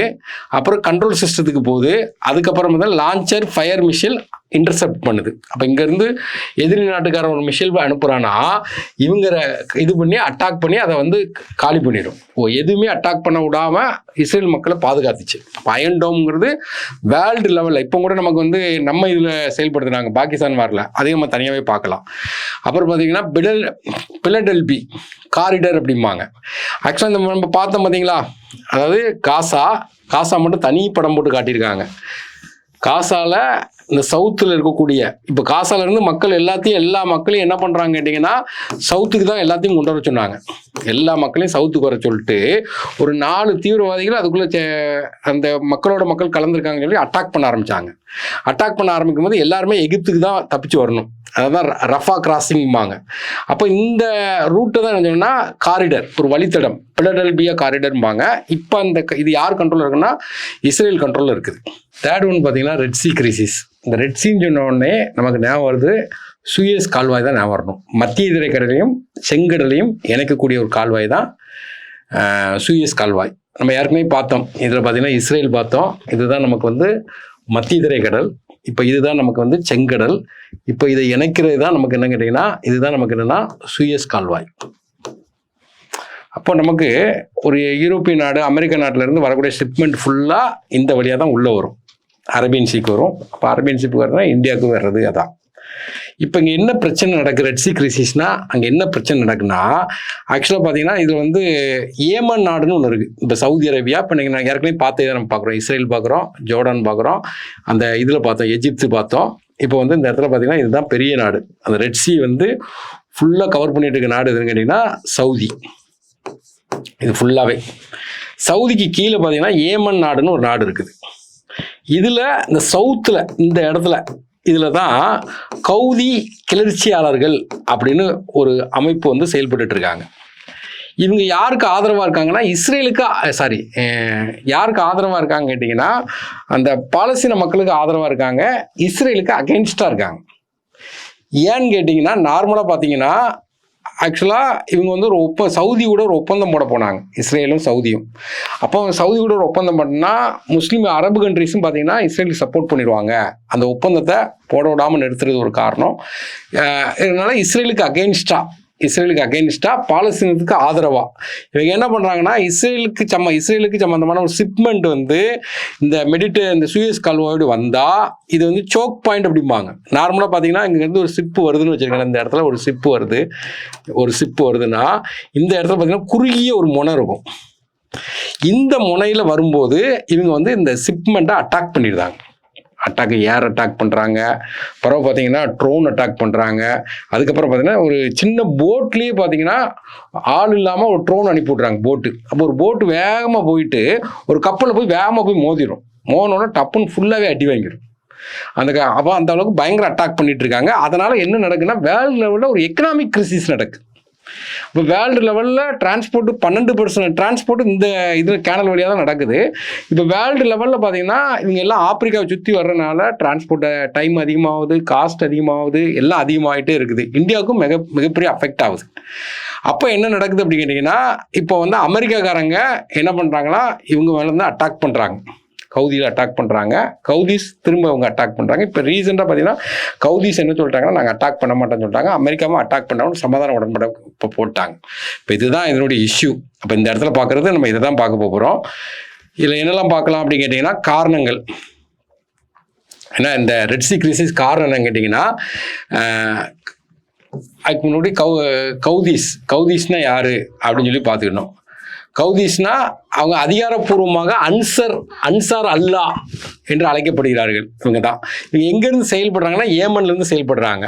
அப்புறம் கண்ட்ரோல் சிஸ்டத்துக்கு போகுது, அதுக்கப்புறம் வந்து லான்ச்சர் ஃபயர் மிஷில் இன்டர்செப்ட் பண்ணுது. அப்போ இங்கேருந்து எதிரி நாட்டுக்காரன் ஒரு மிஷில் அனுப்புகிறான்னா இவங்க இது பண்ணி அட்டாக் பண்ணி அதை வந்து காலி பண்ணிடும். எதுவுமே அட்டாக் பண்ண விடாமல் இஸ்ரேல் மக்களை பாதுகாத்துச்சு. அப்போ அயன் டோம்ங்கிறது வேர்ல்டு லெவலில் இப்போ கூட நமக்கு வந்து நம்ம இதில் செயல்படுத்துனாங்க, பாகிஸ்தான் வாரில், அதையும் நம்ம தனியாகவே பார்க்கலாம். அப்புறம் பார்த்தீங்கன்னா பிலடெல்பி காரிடர் அப்படிம்பாங்க. ஆக்சுவலாக இந்த நம்ம பார்த்தோம் பார்த்தீங்களா, அதாவது காசா மட்டும் தனி படம் போட்டு காட்டியிருக்காங்க. காசாவில் இந்த சவுத்தில் இருக்கக்கூடிய, இப்போ காசாலேருந்து மக்கள் எல்லா மக்களையும் என்ன பண்ணுறாங்க கேட்டிங்கன்னா சவுத்துக்கு தான் எல்லாத்தையும் கொண்டு வர சொன்னாங்க. எல்லா மக்களையும் சவுத்துக்கு வர சொல்லிட்டு ஒரு 4 தீவிரவாதிகள் அதுக்குள்ளே அந்த மக்கள் கலந்துருக்காங்கன்னு சொல்லி அட்டாக் பண்ண ஆரம்பித்தாங்க. அட்டாக் பண்ண ஆரம்பிக்கும் போது எல்லாருமே எகிப்துக்கு தான் தப்பிச்சு வரணும், அதான் ரஃபா கிராசிங்பாங்க. அப்போ இந்த ரூட்டை தான் என்ன சொன்னா காரிடர், ஒரு வழித்தடம், பிலடெல்பியா காரிடர்பாங்க. இப்போ அந்த இது யார் கண்ட்ரோலில் இருக்குன்னா இஸ்ரேல் கண்ட்ரோலில் இருக்குது. தேர்ட் ஒன் பார்த்தீங்கன்னா ரெட் சி கிரைசிஸ். இந்த ரெட் சீன்னு சொன்ன உடனே நமக்கு ஞாபகம் வருது சூயஸ் கால்வாய் தான் ஞாபகம் வரணும். மத்திய தரைக்கடலையும் செங்கடலையும் இணைக்கக்கூடிய ஒரு கால்வாய் தான் சூயஸ் கால்வாய். நம்ம ஏற்கனவே பார்த்தோம், இதில் பார்த்தீங்கன்னா இஸ்ரேல் பார்த்தோம், இதுதான் நமக்கு வந்து மத்திய தரைக்கடல். இப்போ இதுதான் நமக்கு வந்து செங்கடல். இப்போ இதை இணைக்கிறது தான் நமக்கு என்ன கேட்டிங்கன்னா இதுதான் நமக்கு என்னென்னா சூயஸ் கால்வாய். அப்போ நமக்கு ஒரு யூரோப்பிய நாடு, அமெரிக்க நாட்டிலேருந்து வரக்கூடிய ஷிப்மெண்ட் ஃபுல்லாக இந்த வழியாக தான் உள்ளே வரும், அரேபியன் சீக்கு வரும். அப்போ அரேபியன் சீக்கு வர்றதுனா இந்தியாவுக்கு வர்றது அதான். இப்போ இங்கே என்ன பிரச்சனை நடக்குது, ரெட் சி கிரைசிஸ்னா அங்கே என்ன பிரச்சனை நடக்குன்னா ஆக்சுவலாக பார்த்தீங்கன்னா இதில் வந்து ஏமன் நாடுன்னு ஒன்று இருக்குது. இப்போ சவுதி அரேபியா, இப்போ நீங்கள் ஏற்கனவே பார்த்தே நம்ம பார்க்குறோம், இஸ்ரேல் பார்க்குறோம், ஜோர்டான் பார்க்குறோம், அந்த இதில் பார்த்தோம் எஜிப்து பார்த்தோம். இப்போ வந்து இந்த இடத்துல பார்த்தீங்கன்னா இதுதான் பெரிய நாடு. அந்த ரெட் சி வந்து ஃபுல்லாக கவர் பண்ணிட்டு இருக்க நாடு எதுன்னு கேட்டிங்கன்னா சவுதி. இது ஃபுல்லாகவே சவுதிக்கு கீழே பார்த்தீங்கன்னா ஏமன் நாடுன்னு ஒரு நாடு இருக்குது. இதில் இந்த சவுத்தில் இந்த இடத்துல இதில் தான் கவுதி கிளர்ச்சியாளர்கள் அப்படின்னு ஒரு அமைப்பு வந்து செயல்பட்டு இருக்காங்க. இவங்க யாருக்கு ஆதரவாக இருக்காங்கன்னா இஸ்ரேலுக்கு யாருக்கு ஆதரவாக இருக்காங்க கேட்டிங்கன்னா அந்த பாலஸ்தீன மக்களுக்கு ஆதரவாக இருக்காங்க, இஸ்ரேலுக்கு அகெயின்ஸ்டாக இருக்காங்க. ஏன்னு கேட்டிங்கன்னா நார்மலாக பார்த்தீங்கன்னா ஆக்சுவலாக இவங்க வந்து சவுதியோட ஒரு ஒப்பந்தம் போட போனாங்க, இஸ்ரேலும் சவுதியும். அப்போ சவுதியோட ஒரு ஒப்பந்தம் பண்ணால் முஸ்லீம் அரபு கண்ட்ரிஸும் பார்த்தீங்கன்னா இஸ்ரேலுக்கு சப்போர்ட் பண்ணிடுவாங்க. அந்த ஒப்பந்தத்தை போட விடாமல் நிறுத்துறது ஒரு காரணம். இதனால இஸ்ரேலுக்கு அகெயின்ஸ்டாக பாலஸ்தீனத்துக்கு ஆதரவாக இவங்க என்ன பண்ணுறாங்கன்னா இஸ்ரேலுக்கு சம்மந்தமான ஒரு ஷிப்மெண்ட் வந்து இந்த சூயஸ் கால்வாயோடு வந்தால் இது வந்து சோக் பாயிண்ட் அப்படிம்பாங்க. நார்மலாக பார்த்தீங்கன்னா இங்கேருந்து ஒரு ஷிப்பு வருதுன்னு வச்சுருக்காங்க. இந்த இடத்துல ஒரு ஷிப்பு வருதுன்னா இந்த இடத்துல பார்த்தீங்கன்னா குறுகிய ஒரு முனை இருக்கும். இந்த முனையில் வரும்போது இவங்க வந்து இந்த ஷிப்மெண்ட்டை அட்டாக் பண்ணிடுறாங்க. ஏர் அட்டாக் பண்ணுறாங்க, பிறகு பார்த்தீங்கன்னா ட்ரோன் அட்டாக் பண்ணுறாங்க. அதுக்கப்புறம் பார்த்தீங்கன்னா ஒரு சின்ன போட்லேயே பார்த்தீங்கன்னா ஆள் இல்லாமல் ஒரு ட்ரோன் அனுப்பி விட்றாங்க போட்டு. அப்போ ஒரு போட்டு வேகமாக போயிட்டு ஒரு கப்பலில் போய் வேகமாக போய் மோதினோன்னா டப்புன்னு ஃபுல்லாகவே அடி வாங்கிடும். அப்போ அந்த அளவுக்கு பயங்கர அட்டாக் பண்ணிட்டு இருக்காங்க. அதனால் என்ன நடக்குன்னா வேர்ல்டு லெவலில் ஒரு எக்கனாமிக் கிரைசிஸ் நடக்குது. இப்போ வேர்ல்டு லெவலில் 12% டிரான்ஸ்போர்ட் இந்த இதில் கேனல் வழியாக தான் நடக்குது. இப்போ வேர்ல்டு லெவலில் பார்த்தீங்கன்னா இவங்க எல்லாம் ஆப்பிரிக்காவை சுற்றி வர்றதுனால டிரான்ஸ்போர்ட்டை டைம் அதிகமாகுது, காஸ்ட் அதிகமாகுது, எல்லாம் அதிகமாகிட்டே இருக்குது. இந்தியாவுக்கும் மிகப்பெரிய அஃபெக்ட் ஆகுது. அப்போ என்ன நடக்குது அப்படின்னு கேட்டிங்கன்னா இப்போ வந்து அமெரிக்காக்காரங்க என்ன பண்ணுறாங்கன்னா இவங்க மேலே வந்து அட்டாக் பண்ணுறாங்க, கவுதியில் அட்டாக் பண்ணுறாங்க. கவுதிஸ் திரும்ப அவங்க அட்டாக் பண்ணுறாங்க. இப்போ ரீசெண்டாக பார்த்தீங்கன்னா கவுதிஸ் என்ன சொல்லிட்டாங்கன்னா நாங்கள் அட்டாக் பண்ண மாட்டோம்னு சொல்லிட்டாங்க. அமெரிக்காவும் அட்டாக் பண்ணாலும் சமாதான உடன்பட இப்போ போட்டாங்க. இப்போ இதுதான் இதனுடைய இஷ்யூ. அப்போ இந்த இடத்துல பார்க்குறது நம்ம இதை தான் பார்க்க போகிறோம். இதில் என்னெல்லாம் பார்க்கலாம் அப்படின்னு கேட்டிங்கன்னா காரணங்கள். ஏன்னா இந்த ரெட் சி கிரைசிஸ் காரணம் என்னன்னு கேட்டிங்கன்னா அதுக்கு முன்னாடி கவுதிஸ்னால் யார் அப்படின்னு சொல்லி பார்த்துக்கணும். கவுதிஸ்னா அவங்க அதிகாரப்பூர்வமாக அன்சார் அல்லாஹ் என்று அழைக்கப்படுகிறார்கள். இவங்க தான் இவங்க எங்கேருந்து செயல்படுறாங்கன்னா ஏமன்லேருந்து செயல்படுறாங்க.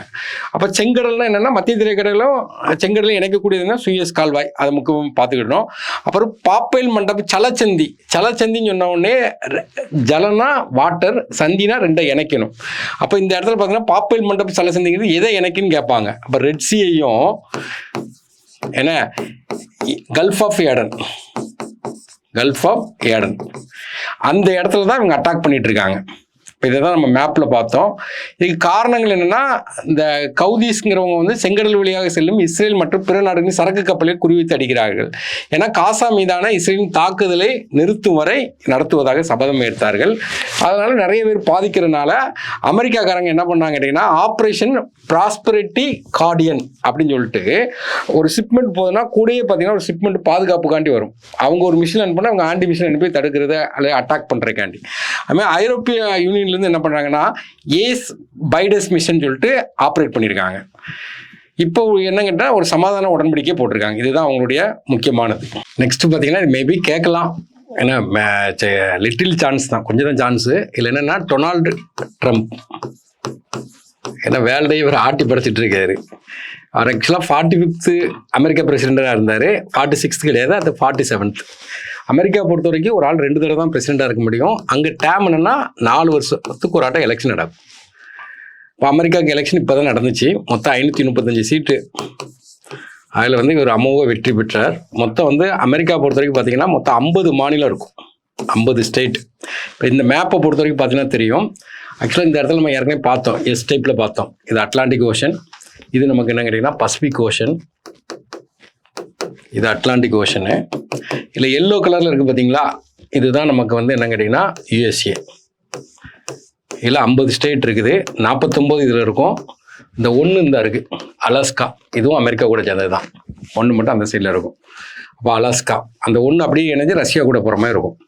அப்போ செங்கடல்னா என்னென்னா மத்திய திரைக்கடலும் செங்கடலும் இணைக்கக்கூடியதுன்னா சூயஸ் கால்வாய், அதை முக்கியம் பார்த்துக்கிட்டோம். அப்புறம் பாப்பைல் மண்டபம் சலச்சந்தின்னு சொன்ன உடனே ஜலனா வாட்டர், சந்தினா ரெண்டை இணைக்கணும். அப்போ இந்த இடத்துல பார்த்தீங்கன்னா பாப்பைல் மண்டபம் சலச்சந்திங்கிறது எதை இணைக்குன்னு கேட்பாங்க. அப்போ ரெட் சீயையும் என்ன கல்ஃப் ஆஃப் ஏடன் அந்த இடத்துல தான் இவங்க அட்டாக் பண்ணிட்டு இருக்காங்க. இப்போ இதை தான் நம்ம மேப்பில் பார்த்தோம். இதுக்கு காரணங்கள் என்னென்னா இந்த கவுதிஸ்ங்கிறவங்க வந்து செங்கடல் வழியாக செல்லும் இஸ்ரேல் மற்றும் பிற நாடுகளின் சரக்கு கப்பலை குறிவைத்து அடிக்கிறார்கள். ஏன்னா காசா மீதான இஸ்ரேலின் தாக்குதலை நிறுத்தும் வரை நடத்துவதாக சபதம் எடுத்தார்கள். அதனால நிறைய பேர் பாதிக்கிறதுனால அமெரிக்காக்காரங்க என்ன பண்ணாங்க கேட்டிங்கன்னா ஆப்ரேஷன் ப்ராஸ்பரிட்டி கார்டியன் அப்படின்னு சொல்லிட்டு ஒரு ஷிப்மெண்ட் போகுதுன்னா கூடயே பார்த்தீங்கன்னா ஒரு ஷிப்மெண்ட் பாதுகாப்புக்காண்டி வரும். அவங்க ஒரு மிஷின் அனுப்பினா அவங்க ஆன்டி மிஷின் அனுப்பி தடுக்கிறத அல்லது அட்டாக் பண்ணுறதுக்காண்டி. அதுமாதிரி ஐரோப்பிய யூனியன்லேருந்து என்ன பண்ணுறாங்கன்னா ஏஸ் பைடஸ் மிஷன் சொல்லிட்டு ஆப்ரேட் பண்ணியிருக்காங்க. இப்போ என்ன கேட்டால் ஒரு சமாதான உடன்படிக்கை போட்டிருக்காங்க. இதுதான் அவங்களுடைய முக்கியமானது. நெக்ஸ்ட் பார்த்தீங்கன்னா இது மேபி கேட்கலாம், ஏன்னா லிட்டில் சான்ஸ் தான், கொஞ்சம் தான் சான்ஸு. இதில் என்னென்னா டொனால்டு ட்ரம்ப் ஏன்னா வேர்ல்டே இவர் ஆட்டி படைச்சிட்டு இருக்காரு. அவர் ஆக்சுவலாக 45th அமெரிக்கா பிரசிடெண்டாக இருந்தார். 46th கிடையாது, அது 47th. அமெரிக்கா பொறுத்த வரைக்கும் ஒரு ஆள் 2 தடவை தான் பிரசிடெண்டாக இருக்க முடியும். அங்கே டேம் என்னன்னா 4 வருஷத்துக்கு ஒரு ஆட்டம் எலெக்ஷன் நடக்கும். இப்போ அமெரிக்காவுக்கு எலெக்ஷன் இப்போ தான் நடந்துச்சு. மொத்தம் 535 சீட்டு. அதில் வந்து இவர் அமோக வெற்றி பெற்றார். மொத்தம் வந்து அமெரிக்கா பொறுத்த வரைக்கும் பார்த்தீங்கன்னா மொத்தம் 50 மாநிலம் இருக்கும், 50 ஸ்டேட். இப்போ இந்த மேப்பை பொறுத்த வரைக்கும் பார்த்தீங்கன்னா தெரியும். ஆக்சுவலாக இந்த இடத்துல நம்ம ஏற்கனவே பார்த்தோம், எஸ் டைப்பில் பார்த்தோம். இது அட்லாண்டிக் ஓஷன், இது நமக்கு என்ன கேட்டிங்கன்னா பசிபிக் ஓஷன், இது அட்லாண்டிக் ஓஷனு. இல்லை எல்லோ கலரில் இருக்குது பார்த்தீங்களா, இதுதான் நமக்கு வந்து என்ன கேட்டிங்கன்னா யூஎஸ்ஏ. இதில் 50 ஸ்டேட் இருக்குது, 49 இதில் இருக்கும். இந்த 1 இந்த இருக்குது அலாஸ்கா, இதுவும் அமெரிக்கா கூட சேர்ந்தது தான். 1 மட்டும் அந்த சைடில் இருக்கும். அப்போ அலாஸ்கா அந்த 1 அப்படியே இணைஞ்சு ரஷ்யா கூட போகிற மாதிரி இருக்கும்.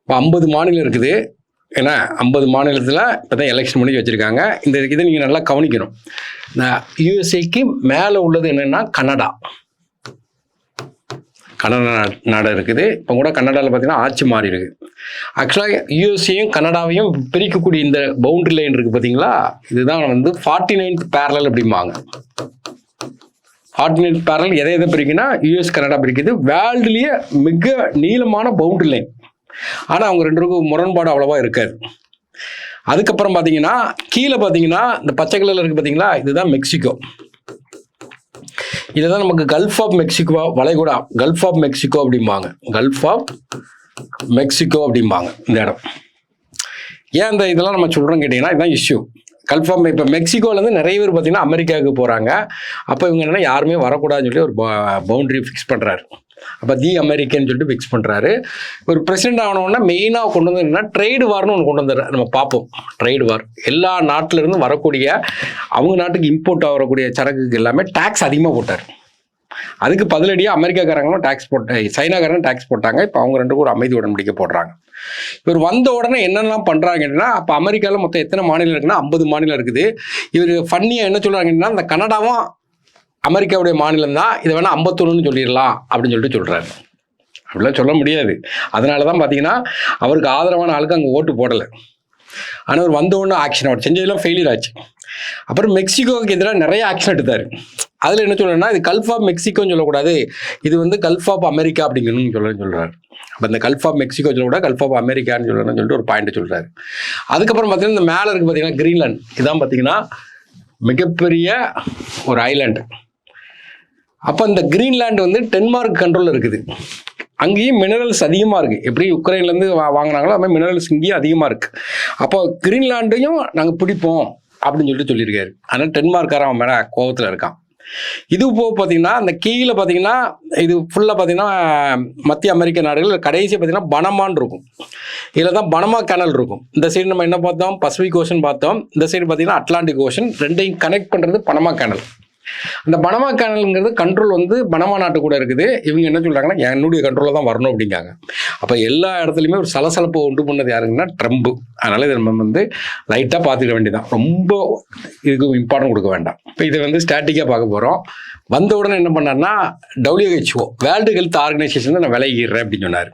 இப்போ 50 மாநிலம் இருக்குது. ஏன்னா 50 மாநிலத்தில் இப்போ தான் எலெக்ஷன் பண்ணி வச்சுருக்காங்க. இதை நீங்கள் நல்லா கவனிக்கணும். யூஎஸ்ஏக்கு மேலே உள்ளது என்னென்னா கனடா நாடு இருக்குது. இப்போ கூட கனடாவில் பார்த்தீங்கன்னா ஆட்சி மாறி இருக்குது. ஆக்சுவலாக யூஎஸ்ஏயும் கனடாவையும் பிரிக்கக்கூடிய இந்த பவுண்டரி லைன் இருக்குது பார்த்தீங்களா, இதுதான் வந்து 49th பேரலல் அப்படிம்பாங்க. 49th பேரலல் எதை பிரிக்குன்னா யூஎஸ் கனடா பிரிக்குது. வேர்ல்டுலேயே மிக நீளமான பவுண்டரி லைன். ஆனால் அவங்க 2 பேருக்கும் முரண்பாடு அவ்வளோவா இருக்காது. அதுக்கப்புறம் பார்த்தீங்கன்னா கீழே பார்த்தீங்கன்னா இந்த பச்சை கலரில் இருக்குது பார்த்தீங்களா, இதுதான் மெக்சிகோ. இதுதான் நமக்கு கல்ஃப் ஆஃப் மெக்சிகோ வளைகுடா, கல்ஃப் ஆஃப் மெக்சிகோ அப்படிம்பாங்க, கல்ஃப் ஆஃப் மெக்சிகோ அப்படிம்பாங்க இந்த இடம். ஏன் இந்த இதெல்லாம் நம்ம சொல்கிறோம் கேட்டிங்கன்னா, இதுதான் இஷ்யூ. கல்ஃப் ஆஃப் இப்போ மெக்சிகோலேருந்து நிறைய பேர் பார்த்தீங்கன்னா அமெரிக்காவுக்கு போகிறாங்க. அப்போ இவங்க என்னென்னா யாருமே வரக்கூடாதுன்னு சொல்லி ஒரு பவுண்டரி ஃபிக்ஸ் பண்ணுறாரு. அப்போ தி அமெரிக்கன் சொல்லிட்டு ஃபிக்ஸ் பண்ணுறாரு. ஒரு பிரசிடென்ட் ஆகணும்னா மெயினாக கொண்டு வந்து என்னன்னா ட்ரேடு வார்னு ஒன்று கொண்டு வந்துடுறாரு. நம்ம பார்ப்போம் ட்ரேடு வார். எல்லா நாட்டிலேருந்து வரக்கூடிய அவங்க நாட்டுக்கு இம்போர்ட் ஆகக்கூடிய சரக்குக்கு எல்லாமே டேக்ஸ் அதிகமாக போட்டார். அதுக்கு பதிலடியாக அமெரிக்காக்காரங்களும் டேக்ஸ் சைனாக்காரங்களும் டேக்ஸ் போட்டாங்க. இப்போ அவங்க ரெண்டு கூட அமைதி உடன்படிக்கை போடுறாங்க. இவர் வந்த உடனே என்னெல்லாம் பண்ணுறாங்கன்னா, அப்போ அமெரிக்காவில் மொத்தம் எத்தனை மாநிலம் இருக்குன்னா 50 மாநிலம் இருக்குது. இவர் ஃபன்னியாக என்ன சொல்கிறாங்கன்னா, இந்த கனடாவும் அமெரிக்காவுடைய மாநிலம் தான், இதை வேணால் 51 சொல்லிடலாம் அப்படின்னு சொல்லிட்டு சொல்கிறாரு. அப்படிலாம் சொல்ல முடியாது. அதனால தான் பார்த்தீங்கன்னா அவருக்கு ஆதரவான ஆளுக்கு அங்கே ஓட்டு போடலை. ஆனால் அவர் வந்த உடனே ஆக்ஷன் அவர் செஞ்சதெல்லாம் ஃபெயிலியர் ஆச்சு. அப்புறம் மெக்சிகோவுக்கு எதிராக நிறைய ஆக்ஷன் எடுத்தார். அதில் என்ன சொல்கிறேன்னா, இது கல்ஃப் ஆஃப் மெக்சிகோன்னு சொல்லக்கூடாது, இது வந்து கல்ஃப் ஆஃப் அமெரிக்கா அப்படிங்கணும்னு சொல்கிறார். அப்போ இந்த கல்ஃப் ஆஃப் மெக்சிகோ சொல்லக்கூடாது, கல்ஃப் ஆஃப் அமெரிக்கான்னு சொல்லணும்னு சொல்லிட்டு ஒரு பாயிண்ட் சொல்கிறாரு. அதுக்கப்புறம் பார்த்தீங்கன்னா இந்த மேலே இருக்குது பார்த்தீங்கன்னா கிரீன்லாந்து. இதான் பார்த்தீங்கன்னா மிகப்பெரிய ஒரு ஐலாண்டு. அப்போ இந்த கிரீன்லாண்டு வந்து டென்மார்க் கண்ட்ரோலில் இருக்குது. அங்கேயும் மினரல்ஸ் அதிகமாக இருக்குது. எப்படி உக்ரைன்லேருந்து வாங்கினாங்களோ அது மாதிரி மினரல்ஸ் இங்கேயும் அதிகமாக இருக்குது. அப்போ கிரீன்லாண்டையும் நாங்கள் பிடிப்போம் அப்படின்னு சொல்லிட்டு சொல்லியிருக்காரு. ஆனால் டென்மார்க்காரன் அவன் மேலே கோபத்தில் இருக்கான். இது போக பார்த்தீங்கன்னா அந்த கீழே பார்த்தீங்கன்னா இது ஃபுல்லாக பார்த்தீங்கன்னா மத்திய அமெரிக்க நாடுகள் கடைசியாக பார்த்தீங்கன்னா பனமான்னு இருக்கும். இதில் தான் பனமா கேனல் இருக்கும். இந்த சைடு நம்ம என்ன பார்த்தோம், பசிபிக் ஓஷன் பார்த்தோம். இந்த சைடு பார்த்தீங்கன்னா அட்லாண்டிக் ஓஷன். ரெண்டையும் கனெக்ட் பண்ணுறது பனமா கேனல். அந்த பனமா கேனல்ங்கிறது கண்ட்ரோல் வந்து பனமா நாட்டு கூட இருக்குது. இவங்க என்ன சொல்கிறாங்கன்னா என்னுடைய கண்ட்ரோலில் தான் வரணும் அப்படிங்காங்க. அப்போ எல்லா இடத்துலையுமே ஒரு சலசலப்பை உண்டு பண்ணது யாருங்கன்னா ட்ரம்ப். அதனால் இதை நம்ம வந்து லைட்டாக பார்த்துக்க வேண்டியதான், ரொம்ப இதுக்கு இம்பார்ட்டன்ட் கொடுக்க வேண்டாம். இப்போ இதை வந்து ஸ்டாட்டிக்காக பார்க்க போகிறோம். வந்த உடனே என்ன பண்ணார்னா WHO வேர்ல்டு ஹெல்த் ஆர்கனைசேஷன் நான் விலகிடுறேன் அப்படின்னு சொன்னார்.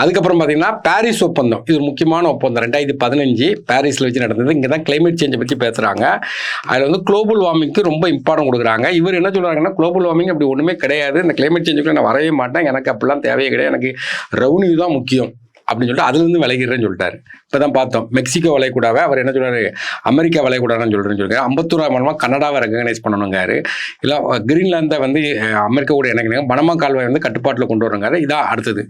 அதுக்கப்புறம் பார்த்தீங்கன்னா பாரிஸ் ஒப்பந்தம், இது ஒரு முக்கியமான ஒப்பந்தம். 2015 பாரிஸில் வச்சு நடந்தது. இங்கே தான் கிளைமேட் சேஞ்சை பற்றி பேசுகிறாங்க. அதில் வந்து குளோபல் வார்மிங்க்கு ரொம்ப இம்பார்ட்டன்ட் கொடுக்குறாங்க. இவர் என்ன சொல்கிறாங்கன்னா குளோபல் வார்மிங் அப்படி ஒன்றுமே கிடையாது, இந்த கிளைமேட் சேஞ்சுக்குள்ள நான் வரவே மாட்டேன், எனக்கு அப்படிலாம் தேவையே கிடையாது, எனக்கு ரெவன்யூ தான் முக்கியம் அப்படின்னு சொல்லிட்டு அதுலேருந்து விலகிறேன்னு சொல்லிட்டாரு. இப்போ தான் பார்த்தோம் மெக்சிகோ வளைகுடாவை அவர் என்ன சொல்கிறாரு, அமெரிக்கா வளைகுடான்னு சொல்கிறாரு. 51 மூலமாக கனடாவை ரெகனைஸ் பண்ணணுங்காரு. இல்லை கிரீன்லாந்தை வந்து அமெரிக்காவோட இணைக்கணும், பனமா கால்வாய் வந்து கட்டுப்பாட்டில் கொண்டு வரணுங்காரு. இதான் அடுத்தது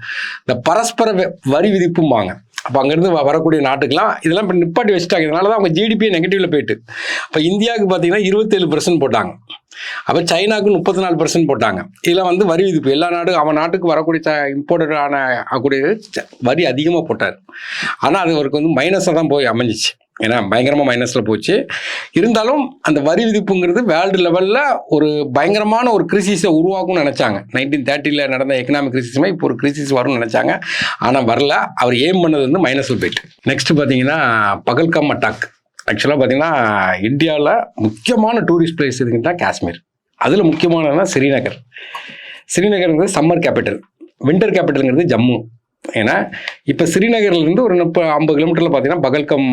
இந்த பரஸ்பர வரி விதிப்பும்பாங்க. அப்போ அங்கேருந்து வரக்கூடிய நாட்டுக்கெல்லாம் இதெல்லாம் இப்போ நிப்பாட்டி வச்சுட்டாங்க. இதனால தான் அவங்க ஜிடிபி நெகட்டிவில் போயிட்டு. இப்போ இந்தியாவுக்கு பார்த்தீங்கன்னா 27% போட்டாங்க. அப்போ சைனாவுக்கு 34% போட்டாங்க. இதெல்லாம் வந்து வரி விதிப்பு. எல்லா நாடும் அவன் நாட்டுக்கு வரக்கூடிய இம்போர்ட்டடான ஆகக்கூடிய வரி அதிகமாக போட்டார். ஆனால் அது அவருக்கு வந்து மைனஸாக தான் போய் அமைஞ்சிச்சு. ஏன்னா பயங்கரமாக மைனஸில் போச்சு. இருந்தாலும் அந்த வரி விதிப்புங்கிறது வேர்ல்டு லெவலில் ஒரு பயங்கரமான ஒரு கிரிசிஸை உருவாக்கும்னு நினச்சாங்க. 1930 நடந்த எக்கனாமிக் கிரிசிஸுமே இப்போ ஒரு கிரிசிஸ் வரும்னு நினச்சாங்க. ஆனால் வரல. அவர் ஏம் பண்ணது வந்து மைனஸில் போயிட்டு. நெக்ஸ்ட் பார்த்தீங்கன்னா பகல்காம் அட்டாக். ஆக்சுவலாக பார்த்தீங்கன்னா இந்தியாவில் முக்கியமான டூரிஸ்ட் பிளேஸ் இருக்குன்னா காஷ்மீர். அதில் முக்கியமானதுன்னா ஸ்ரீநகர். ஸ்ரீநகர்ங்கிறது சம்மர் கேபிட்டல், வின்டர் கேபிட்டலுங்கிறது ஜம்மு. ஏன்னா இப்போ ஸ்ரீநகர்லேருந்து ஒரு 50 கிலோமீட்டரில் பார்த்தீங்கன்னா பகல்காம்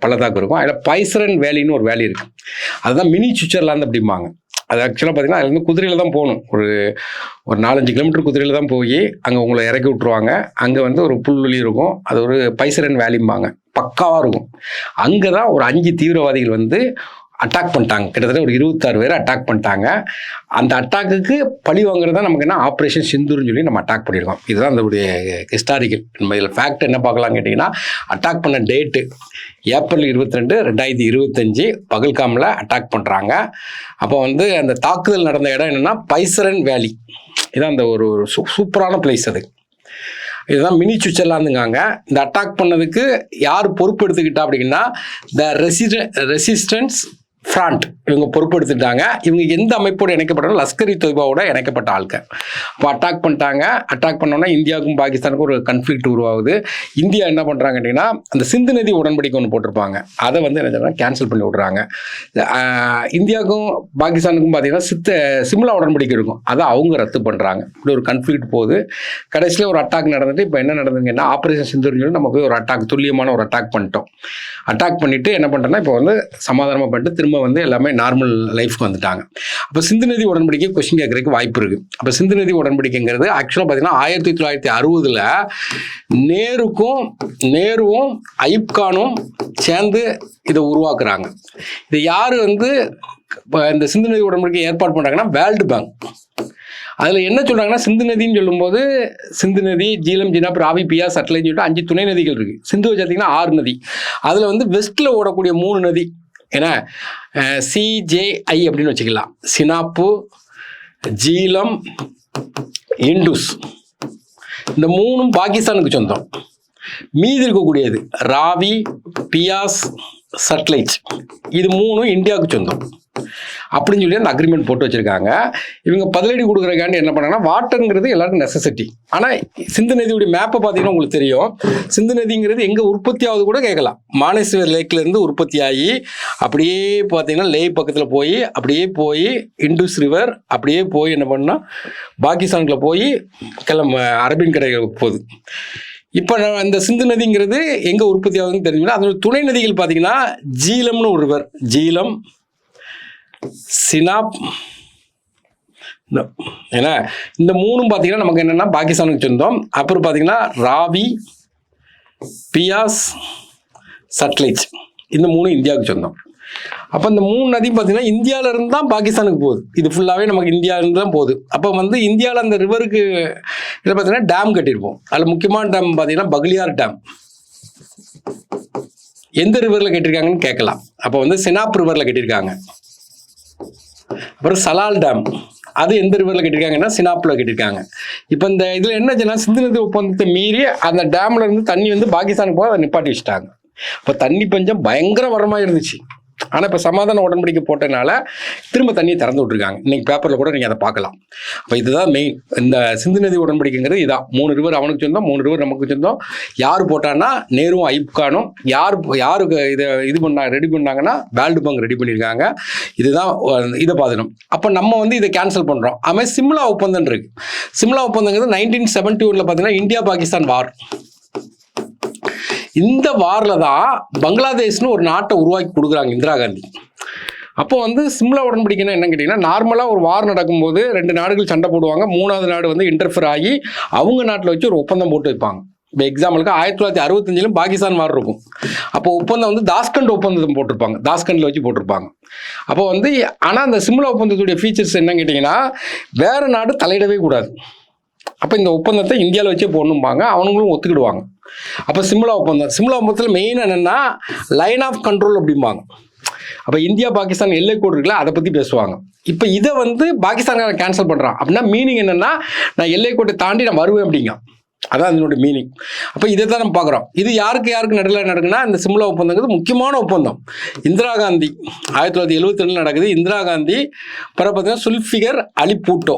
பள்ளத்தாக்கு இருக்கும். அதில் பைசரன் வேலின்னு ஒரு வேலி இருக்குது. அதுதான் மினி சுவிட்சர்லாந்து அப்படிம்பாங்க. அது ஆக்சுவலாக பார்த்தீங்கன்னா அதுலேருந்து குதிரையில் தான் போகணும். ஒரு 4-5 கிலோமீட்டர் குதிரையில் தான் போய் அங்கே உங்களை இறக்கி விட்ருவாங்க. அங்கே வந்து ஒரு புல்வெளி இருக்கும், அது ஒரு பைசரன் வேலிம்பாங்க, பக்காவாக இருக்கும். அங்கே தான் ஒரு 5 தீவிரவாதிகள் வந்து அட்டாக் பண்ணிட்டாங்க. கிட்டத்தட்ட ஒரு 26 பேர் அட்டாக் பண்ணிட்டாங்க. அந்த அட்டாக்குக்கு பழி வாங்குறது தான் நமக்கு என்ன ஆப்ரேஷன் சிந்தூர்னு சொல்லி நம்ம அட்டாக் பண்ணியிருக்கோம். இதுதான் அதோடைய ஹிஸ்டாரிக்கல். நம்ம இதில் ஃபேக்ட் என்ன பார்க்கலாம் கேட்டிங்கன்னா, அட்டாக் பண்ண டேட்டு ஏப்ரல் 22, 2025 பகல்காமில் அட்டாக் பண்ணுறாங்க. அப்போ வந்து அந்த தாக்குதல் நடந்த இடம் என்னென்னா பைசரன் வேலி. இதான் அந்த ஒரு சூப்பரான பிளேஸ். அது இதுதான் மினி சுவிட்சர்லாந்துங்காங்க. இந்த அட்டாக் பண்ணதுக்கு யார் பொறுப்பு எடுத்துக்கிட்டா அப்படின்னா த ரெசிஸ்டன்ஸ் ஃப்ரண்ட் இவங்க பொறுப்பெடுத்துட்டாங்க. இவங்க எந்த அமைப்போடு இணைக்கப்பட்ட லஷ்கர் இ தொய்பாவோட இணைக்கப்பட்ட ஆட்கள். இப்போ அட்டாக் பண்ணிட்டாங்க. அட்டாக் பண்ணோன்னா இந்தியாவுக்கும் பாகிஸ்தானுக்கும் ஒரு கன்ஃப்ளிக்ட் உருவாகுது. இந்தியா என்ன பண்ணுறாங்க அப்படின்னா அந்த சிந்து நதி உடன்படிக்கை ஒன்று போட்டிருப்பாங்க, அதை வந்து என்ன செய்யறாங்க கேன்சல் பண்ணி விட்றாங்க. இந்தியாவுக்கும் பாகிஸ்தானுக்கும் பார்த்தீங்கன்னா சிம்லா உடன்படிக்கை இருக்கும், அதை அவங்க ரத்து பண்ணுறாங்க. இப்படி ஒரு கன்ஃப்ளிக்ட் போகுது. கடைசியில் ஒரு அட்டாக் நடந்துட்டு இப்போ என்ன நடந்ததுங்கன்னா ஆப்ரேஷன் சிந்தூர்னு சொல்லி நம்ம போய் ஒரு அட்டாக், துல்லியமான ஒரு அட்டாக் பண்ணிட்டோம். அட்டாக் பண்ணிவிட்டு என்ன பண்ணுறோன்னா இப்போ வந்து சமாதானமாக பண்ணிட்டு திரும்ப திரும்ப வந்து எல்லாமே நார்மல் லைஃப்க்கு வந்துட்டாங்க. அப்போ சிந்து நதி உடன்படிக்கை கொஸ்டின் கேட்கறதுக்கு வாய்ப்பு இருக்குது. அப்போ சிந்து நதி உடன்படிக்கைங்கிறது ஆக்சுவலாக பார்த்தீங்கன்னா 1960 நேருவும் அயூப் கானும் சேர்ந்து இதை உருவாக்குறாங்க. இதை யார் வந்து இந்த சிந்து நதி உடன்படிக்கை ஏற்பாடு பண்ணுறாங்கன்னா வேர்ல்டு பேங்க். அதில் என்ன சொல்கிறாங்கன்னா, சிந்து நதின்னு சொல்லும்போது சிந்து நதி, ஜீலம், ஜினாப், ராவி, பியா, சட்லஜ்னு சொல்லிட்டு 5 துணை நதிகள் இருக்குது. சிந்து வச்சுட்டிங்கன்னா 6 நதி. அதில் வந்து வெஸ்ட்டில் ஓடக்கூடிய 3 நதி, ஏன்னா CJI அப்படின்னு வச்சுக்கலாம். சினாப்பு, ஜீலம், இண்டூஸ், இந்த 3ம் பாகிஸ்தானுக்கு சொந்தம். மீதி இருக்கக்கூடியது ராவி, பியாஸ், சட்லைஜ், இது 3ம் இந்தியாவுக்கு சொந்தம் அப்படின்னு சொல்லி அந்த அக்ரிமெண்ட் போட்டு வச்சிருக்காங்க. இவங்க பதிலடி கொடுக்குறக்காண்டி என்ன பண்ணாங்கன்னா, வாட்டருங்கிறது எல்லாருக்கும் நெசசிட்டி. ஆனால் சிந்து நதியுடைய மேப்பை பார்த்தீங்கன்னா உங்களுக்கு தெரியும், சிந்து நதிங்கிறது எங்கே உற்பத்தி ஆகுது கூட கேட்கலாம். மானேஸ்வர் லேக்லேருந்து உற்பத்தி ஆகி அப்படியே பார்த்தீங்கன்னா லே பக்கத்தில் போய் அப்படியே போய் இண்டூஸ் ரிவர் அப்படியே போய் என்ன பண்ணால் பாகிஸ்தானுக்குள்ள போய் அரபின் கரைகளுக்கு போகுது. இப்போ அந்த சிந்து நதிங்கிறது எங்கே உற்பத்தி ஆகுதுன்னு தெரிஞ்சுன்னா, அதோட துணை நதிகள் பார்த்தீங்கன்னா ஜீலம்னு ஒரு ரிவர், ஜீலம், சினாப், ஏன்னா இந்த 3ம் பார்த்தீங்கன்னா நமக்கு என்னென்னா பாகிஸ்தானுக்கு சொந்தம். அப்புறம் பார்த்தீங்கன்னா ராவி, பியாஸ், சட்லஜ், இந்த 3ம் இந்தியாவுக்கு சொந்தம். அப்போ இந்த 3 நதியும் பார்த்தீங்கன்னா இந்தியாவிலேருந்து தான் பாகிஸ்தானுக்கு போகுது. இது ஃபுல்லாகவே நமக்கு இந்தியாவிலேருந்து தான் போகுது. அப்போ வந்து இந்தியாவில் அந்த ரிவருக்கு இதில் பார்த்தீங்கன்னா டேம் கட்டியிருப்போம். அதில் முக்கியமான டேம் பார்த்தீங்கன்னா பக்லியார் டேம். எந்த ரிவரில் கட்டியிருக்காங்கன்னு கேட்கலாம். அப்போ வந்து சினாப் ரிவரில் கட்டியிருக்காங்க. அப்புறம் சலால் டேம், அது எந்த ரிவரில் கட்டியிருக்காங்கன்னா சினாப்பில் கட்டியிருக்காங்க. இப்போ இந்த இதில் என்ன சிந்து நதி ஒப்பந்தத்தை மீறி அந்த டேம்ல இருந்து தண்ணி வந்து பாகிஸ்தானுக்கு போக அதை நிப்பாட்டி வச்சுட்டாங்க. இப்போ தண்ணி பஞ்சம் பயங்கர வரமாக இருந்துச்சு. ஆனால் இப்போ சமாதான உடன்படிக்கை போட்டதுனால திரும்ப தண்ணியை திறந்து விட்டுருக்காங்க. இன்னைக்கு பேப்பரில் கூட நீங்கள் அதை பார்க்கலாம். அப்போ இதுதான் மெயின் இந்த சிந்து நதி உடன்படிக்கைங்கிறது. இதான் 3 ரிவர் அவனுக்கு சொந்தம், 3 ரிவர் நமக்கு சொந்தம். யார் போட்டான்னா நேருவும் அயூப் கானும். யாருக்கு இது ரெடி பண்ணாங்கன்னா வேர்ல்டு பேங்க் ரெடி பண்ணியிருக்காங்க. இதுதான் இதை பார்த்துக்கணும். அப்போ நம்ம வந்து இதை கேன்சல் பண்ணுறோம். அதுமாதிரி சிம்லா ஒப்பந்தம் இருக்கு. சிம்லா ஒப்பந்தங்கிறது 1971 பார்த்தீங்கன்னா இந்தியா பாகிஸ்தான் வார். இந்த வாரில் தான் பங்களாதேஷ்னு ஒரு நாட்டை உருவாக்கி கொடுக்குறாங்க இந்திரா காந்தி. அப்போ வந்து சிம்லா உடன்படிக்கைன்னா என்ன கேட்டிங்கன்னா, நார்மலாக ஒரு வார் நடக்கும்போது 2 நாடுகள் சண்டை போடுவாங்க. 3வது நாடு வந்து இன்டர்ஃபியர் ஆகி அவங்க நாட்டில் வச்சு ஒரு ஒப்பந்தம் போட்டு வைப்பாங்க. இப்போ எக்ஸாம்பிளுக்கு 1965 பாகிஸ்தான் வார் இருக்கும். அப்போ ஒப்பந்தம் வந்து தாஸ்கண்ட் ஒப்பந்தம் போட்டிருப்பாங்க, தாஸ்கண்டில் வச்சு போட்டிருப்பாங்க. அப்போ வந்து ஆனால் அந்த சிம்லா ஒப்பந்தத்துடைய ஃபீச்சர்ஸ் என்ன கேட்டிங்கன்னா, வேறு நாடு தலையிடவே கூடாது. அப்போ இந்த ஒப்பந்தத்தை இந்தியாவில் வச்சே போடணும்பாங்க, அவங்களும் ஒத்துக்கிடுவாங்க. அப்போ சிம்லா ஒப்பந்தத்தில் மெயின் என்னென்னா லைன் ஆஃப் கண்ட்ரோல் அப்படிம்பாங்க. அப்போ இந்தியா பாகிஸ்தான் எல்லை கோடு இருக்குல்ல, அதை பற்றி பேசுவாங்க. இப்போ இதை வந்து பாகிஸ்தான்காரன் கேன்சல் பண்ணுறான் அப்படின்னா மீனிங் என்னென்னா, நான் எல்லை கோட்டை தாண்டி நான் வருவேன் அப்படிங்க. அதான் அதனுடைய மீனிங். அப்போ இதை தான் நம்ம பார்க்குறோம். இது யாருக்கு நடுவில் நடக்குன்னா, இந்த சிம்லா ஒப்பந்தங்கிறது முக்கியமான ஒப்பந்தம். இந்திரா காந்தி 1972 நடக்குது. இந்திரா காந்தி பிறகு பார்த்தீங்கன்னா சுல்ஃபிகர் அலி பூட்டோ,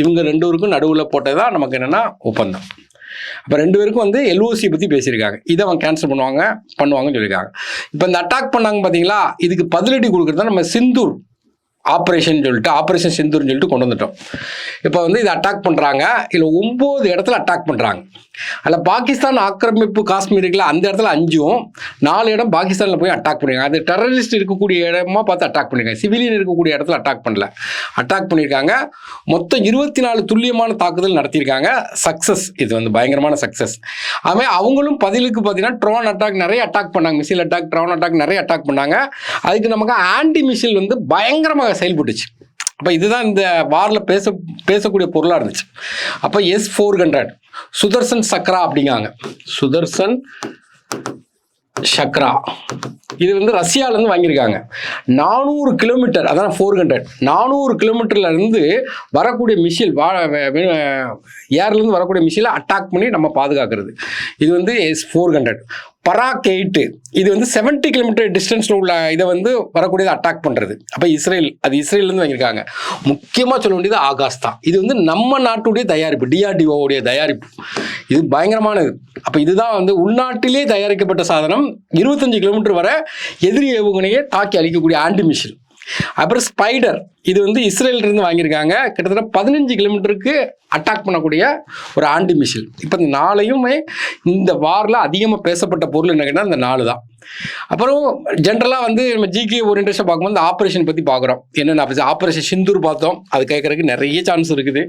இவங்க 2 பேருக்கும் நடுவில் போட்டது தான் நமக்கு என்னென்னா ஒப்பந்தம். அப்போ 2 பேருக்கும் வந்து LOC பற்றி பேசியிருக்காங்க. இதை அவங்க கேன்சல் பண்ணுவாங்கன்னு சொல்லியிருக்காங்க. இப்போ இந்த அட்டாக் பண்ணாங்க பார்த்தீங்களா, இதுக்கு பதிலடி கொடுக்குறது தான் நம்ம சிந்தூர் ஆப்ரேஷன் சிந்தூர்னு சொல்லிட்டு கொண்டு வந்துட்டோம். இப்போ வந்து இதை அட்டாக் பண்ணுறாங்க. இதில் 9 இடத்துல அட்டாக் பண்ணுறாங்க. அதில் பாகிஸ்தான் ஆக்கிரமிப்பு காஷ்மீருக்குல அந்த இடத்துல 5ம் 4 இடம் பாகிஸ்தானில் போய் அட்டாக் பண்ணியிருக்காங்க. அது டெரரிஸ்ட் இருக்கக்கூடிய இடமா பார்த்து அட்டாக் பண்ணியிருக்காங்க. சிவிலியன் இருக்கக்கூடிய இடத்துல அட்டாக் பண்ணியிருக்காங்க. மொத்தம் 24 துல்லியமான தாக்குதல் நடத்தியிருக்காங்க. சக்ஸஸ், இது வந்து பயங்கரமான சக்ஸஸ். அதுமாதிரி அவங்களும் பதிலுக்கு பார்த்தீங்கன்னா ட்ரோன் அட்டாக் நிறைய அட்டாக் பண்ணாங்க. மிசைல் அட்டாக், ட்ரோன் அட்டாக் நிறைய அட்டாக் பண்ணாங்க. அதுக்கு நமக்கு ஆன்டி மிசைல் வந்து பயங்கரமாக செயல்பட்டுச்சு. அப்போ இதுதான் இந்த வாரில் பேசக்கூடிய பொருளாக இருந்துச்சு. அப்போ S-400 சுதர்சன் சக்ரா அப்படிங்காங்க. சுதர்சன் சக்ரா இது வந்து ரஷ்யாவிலேருந்து வாங்கியிருக்காங்க. 400 கிலோமீட்டர், அதான் 400, 400 கிலோமீட்டர்ல இருந்து வரக்கூடிய மிசைல், ஏர்லேருந்து வரக்கூடிய மிசைலை அட்டாக் பண்ணி நம்ம பாதுகாக்கிறது. இது வந்து S-400. பராக் 8 இது வந்து 70 கிலோமீட்டர் டிஸ்டன்ஸில் உள்ள இதை வந்து வரக்கூடியதை அட்டாக் பண்ணுறது. அப்போ இஸ்ரேல்லேருந்து வாங்கியிருக்காங்க. முக்கியமாக சொல்ல வேண்டியது ஆகாஷ் தான். இது வந்து நம்ம நாட்டுடைய தயாரிப்பு, DRDOவுடைய தயாரிப்பு. இது பயங்கரமானது. அப்போ இதுதான் வந்து உள்நாட்டிலே தயாரிக்கப்பட்ட சாதனம். 25 கிலோமீட்டர் வரை எதிரி ஏவுகணையை தாக்கி அழிக்கக்கூடிய ஆன்டி மிசைல். அப்புறம் ஸ்பைடர், இது வந்து இஸ்ரேலிருந்து வாங்கியிருக்காங்க. கிட்டத்தட்ட 15 கிலோமீட்டருக்கு அட்டாக் பண்ணக்கூடிய ஒரு ஆண்டி மிஷில். இப்போ இந்த 4யுமே இந்த வாரில் அதிகமாக பேசப்பட்ட பொருள் என்ன கேட்டால் இந்த 4 தான். அப்புறம் ஜென்ரலாக வந்து நம்ம ஜிகே ஓரியன்டேஷன் பார்க்கும்போது இந்த ஆப்ரேஷன் பற்றி பார்க்குறோம். என்னென்ன ஆப்ரேஷன் சிந்தூர் பார்த்தோம், அது கேட்கறதுக்கு நிறைய சான்ஸ் இருக்குது.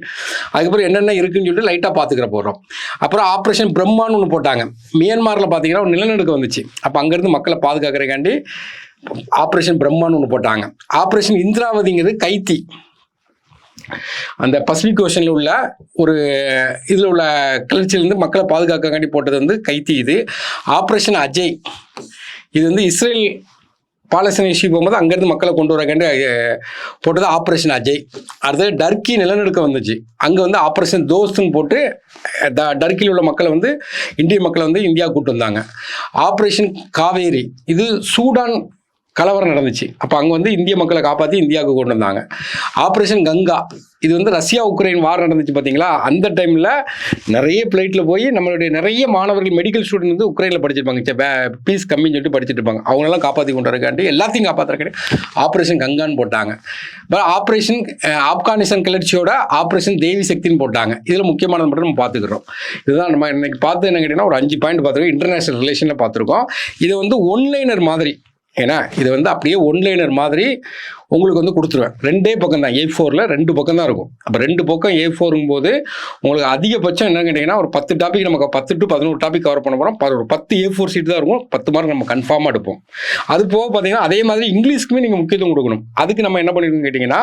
அதுக்கப்புறம் என்னென்ன இருக்குன்னு சொல்லிட்டு லைட்டாக பார்த்துக்கிற போகிறோம். அப்புறம் ஆப்ரேஷன் பிரம்மான்னு ஒன்று போட்டாங்க. மியான்மரில் பார்த்தீங்கன்னா ஒரு நிலநடுக்கம் வந்துச்சு. அப்போ அங்கேருந்து மக்களை பாதுகாக்கிறதுக்காண்டி ஆப்ரேஷன் பிரம்மான்னு ஒன்று போட்டாங்க. ஆப்ரேஷன் இந்திராவதிங்கிறது கைத்தி, அந்த பசிபிக் ஓஷனில் உள்ள ஒரு இதில் உள்ள கிளர்ச்சியிலேருந்து மக்களை பாதுகாக்காண்டி போட்டது வந்து கைத்தி. இது ஆப்ரேஷன் அஜய், இது வந்து இஸ்ரேல் பாலஸ்தீன இஷ்யூ போகும்போது அங்கேருந்து மக்களை கொண்டு வரக்காண்டி போட்டது ஆப்ரேஷன் அஜய். அடுத்தது டர்க்கி நிலநடுக்கம் வந்துச்சு, அங்கே வந்து ஆப்ரேஷன் தோஸ்துன்னு போட்டு டர்க்கியில் உள்ள மக்களை வந்து இந்திய மக்களை வந்து இந்தியா கூட்டு வந்தாங்க. ஆப்ரேஷன் காவேரி, இது சூடான் கலவரம் நடந்துச்சு, அப்போ அங்கே வந்து இந்திய மக்களை காப்பாற்றி இந்தியாவுக்கு கொண்டு வந்தாங்க. ஆப்ரேஷன் கங்கா, இது வந்து ரஷ்யா உக்ரைன் வார் நடந்துச்சு பார்த்தீங்களா, அந்த டைமில் நிறைய ஃப்ளைட்டில் போய் நம்மளுடைய நிறைய மாணவர்கள் மெடிக்கல் ஸ்டூடெண்ட் வந்து உக்ரைனில் படிச்சிருப்பாங்க, பீஸ் கம்மின்னு சொல்லிட்டு படிச்சுட்டு இருப்பாங்க, அவங்களெல்லாம் காப்பாற்றி கொண்டு வரக்காண்டி எல்லாத்தையும் காப்பாற்றுறக்காண்டி ஆப்ரேஷன் கங்கான்னு போட்டாங்க. ஆப்ரேஷன் ஆப்கானிஸ்தான் கிளர்ச்சியோட ஆப்ரேஷன் தேவி சக்தின்னு போட்டாங்க. இதில் முக்கியமானது மட்டும் நம்ம பார்த்துக்கிறோம். இதுதான் நம்ம இன்னைக்கு பார்த்து என்ன கேட்டிங்கன்னா ஒரு 5 பாயிண்ட் பார்த்துருக்கோம். இன்டர்நேஷனல் ரிலேஷனில் பார்த்துருக்கோம். இது வந்து ஒன்லைனர் மாதிரி, ஏன்னா இது வந்து அப்படியே ஒன்லைனர் மாதிரி உங்களுக்கு வந்து கொடுத்துருவேன். 2 பக்கம் தான், A4ல் 2 பக்கம் தான் இருக்கும். அப்போ 2 பக்கம் A4ங்கும் போது உங்களுக்கு அதிகபட்சம் என்னன்னு கேட்டிங்கன்னா ஒரு 10 டாபிக், நமக்கு 10 to 11 டாபிக் கவர் பண்ண போகிறோம். ஒரு 10 A4 சீட் தான் இருக்கும். 10 மார்க் நம்ம கன்ஃபார்மாக எடுப்போம். அது போக பார்த்தீங்கன்னா அதே மாதிரி இங்கிலீஷ்க்குமே நீங்கள் முக்கியத்துவம் கொடுக்கணும். அதுக்கு நம்ம என்ன பண்ணிருக்கோம் கேட்டிங்கன்னா,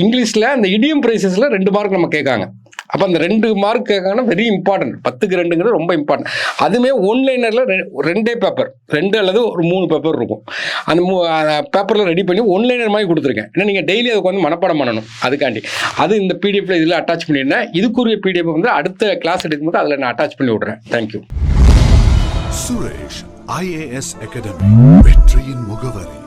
இங்கிலீஷில் இந்த இடியம் ப்ரைசஸில் 2 மார்க் நம்ம கேட்காங்க. அப்போ அந்த 2 மார்க் கேட்காங்கன்னா வெரி இம்பார்ட்டன்ட். 10க்கு 2ங்கிறது ரொம்ப இம்பார்ட்டன்ட். அதுவுமே ஒன்லைனரில் 2 பேப்பர், 2 அல்லது ஒரு 3 பேப்பர் இருக்கும். அந்த பேப்பரில் ரெடி பண்ணி ஒன்லைனர் மாதிரி கொடுத்துருக்கேன். ஏன்னா நீங்கள் டெய்லி அதுக்கு வந்து மனப்பாடம் பண்ணணும். அதுக்காண்டி அது இந்த பிடிஎஃப்ல இதில் அட்டாச் பண்ணியிருந்தேன். இதுக்குரிய பிடிஎஃப் வந்து அடுத்த கிளாஸ் எடுக்கும்போது அதில் நான் அட்டாச் பண்ணி விடுறேன். தேங்க்யூ. சுரேஷ் IAS அகாடமி, வெற்றியின் முகவரி.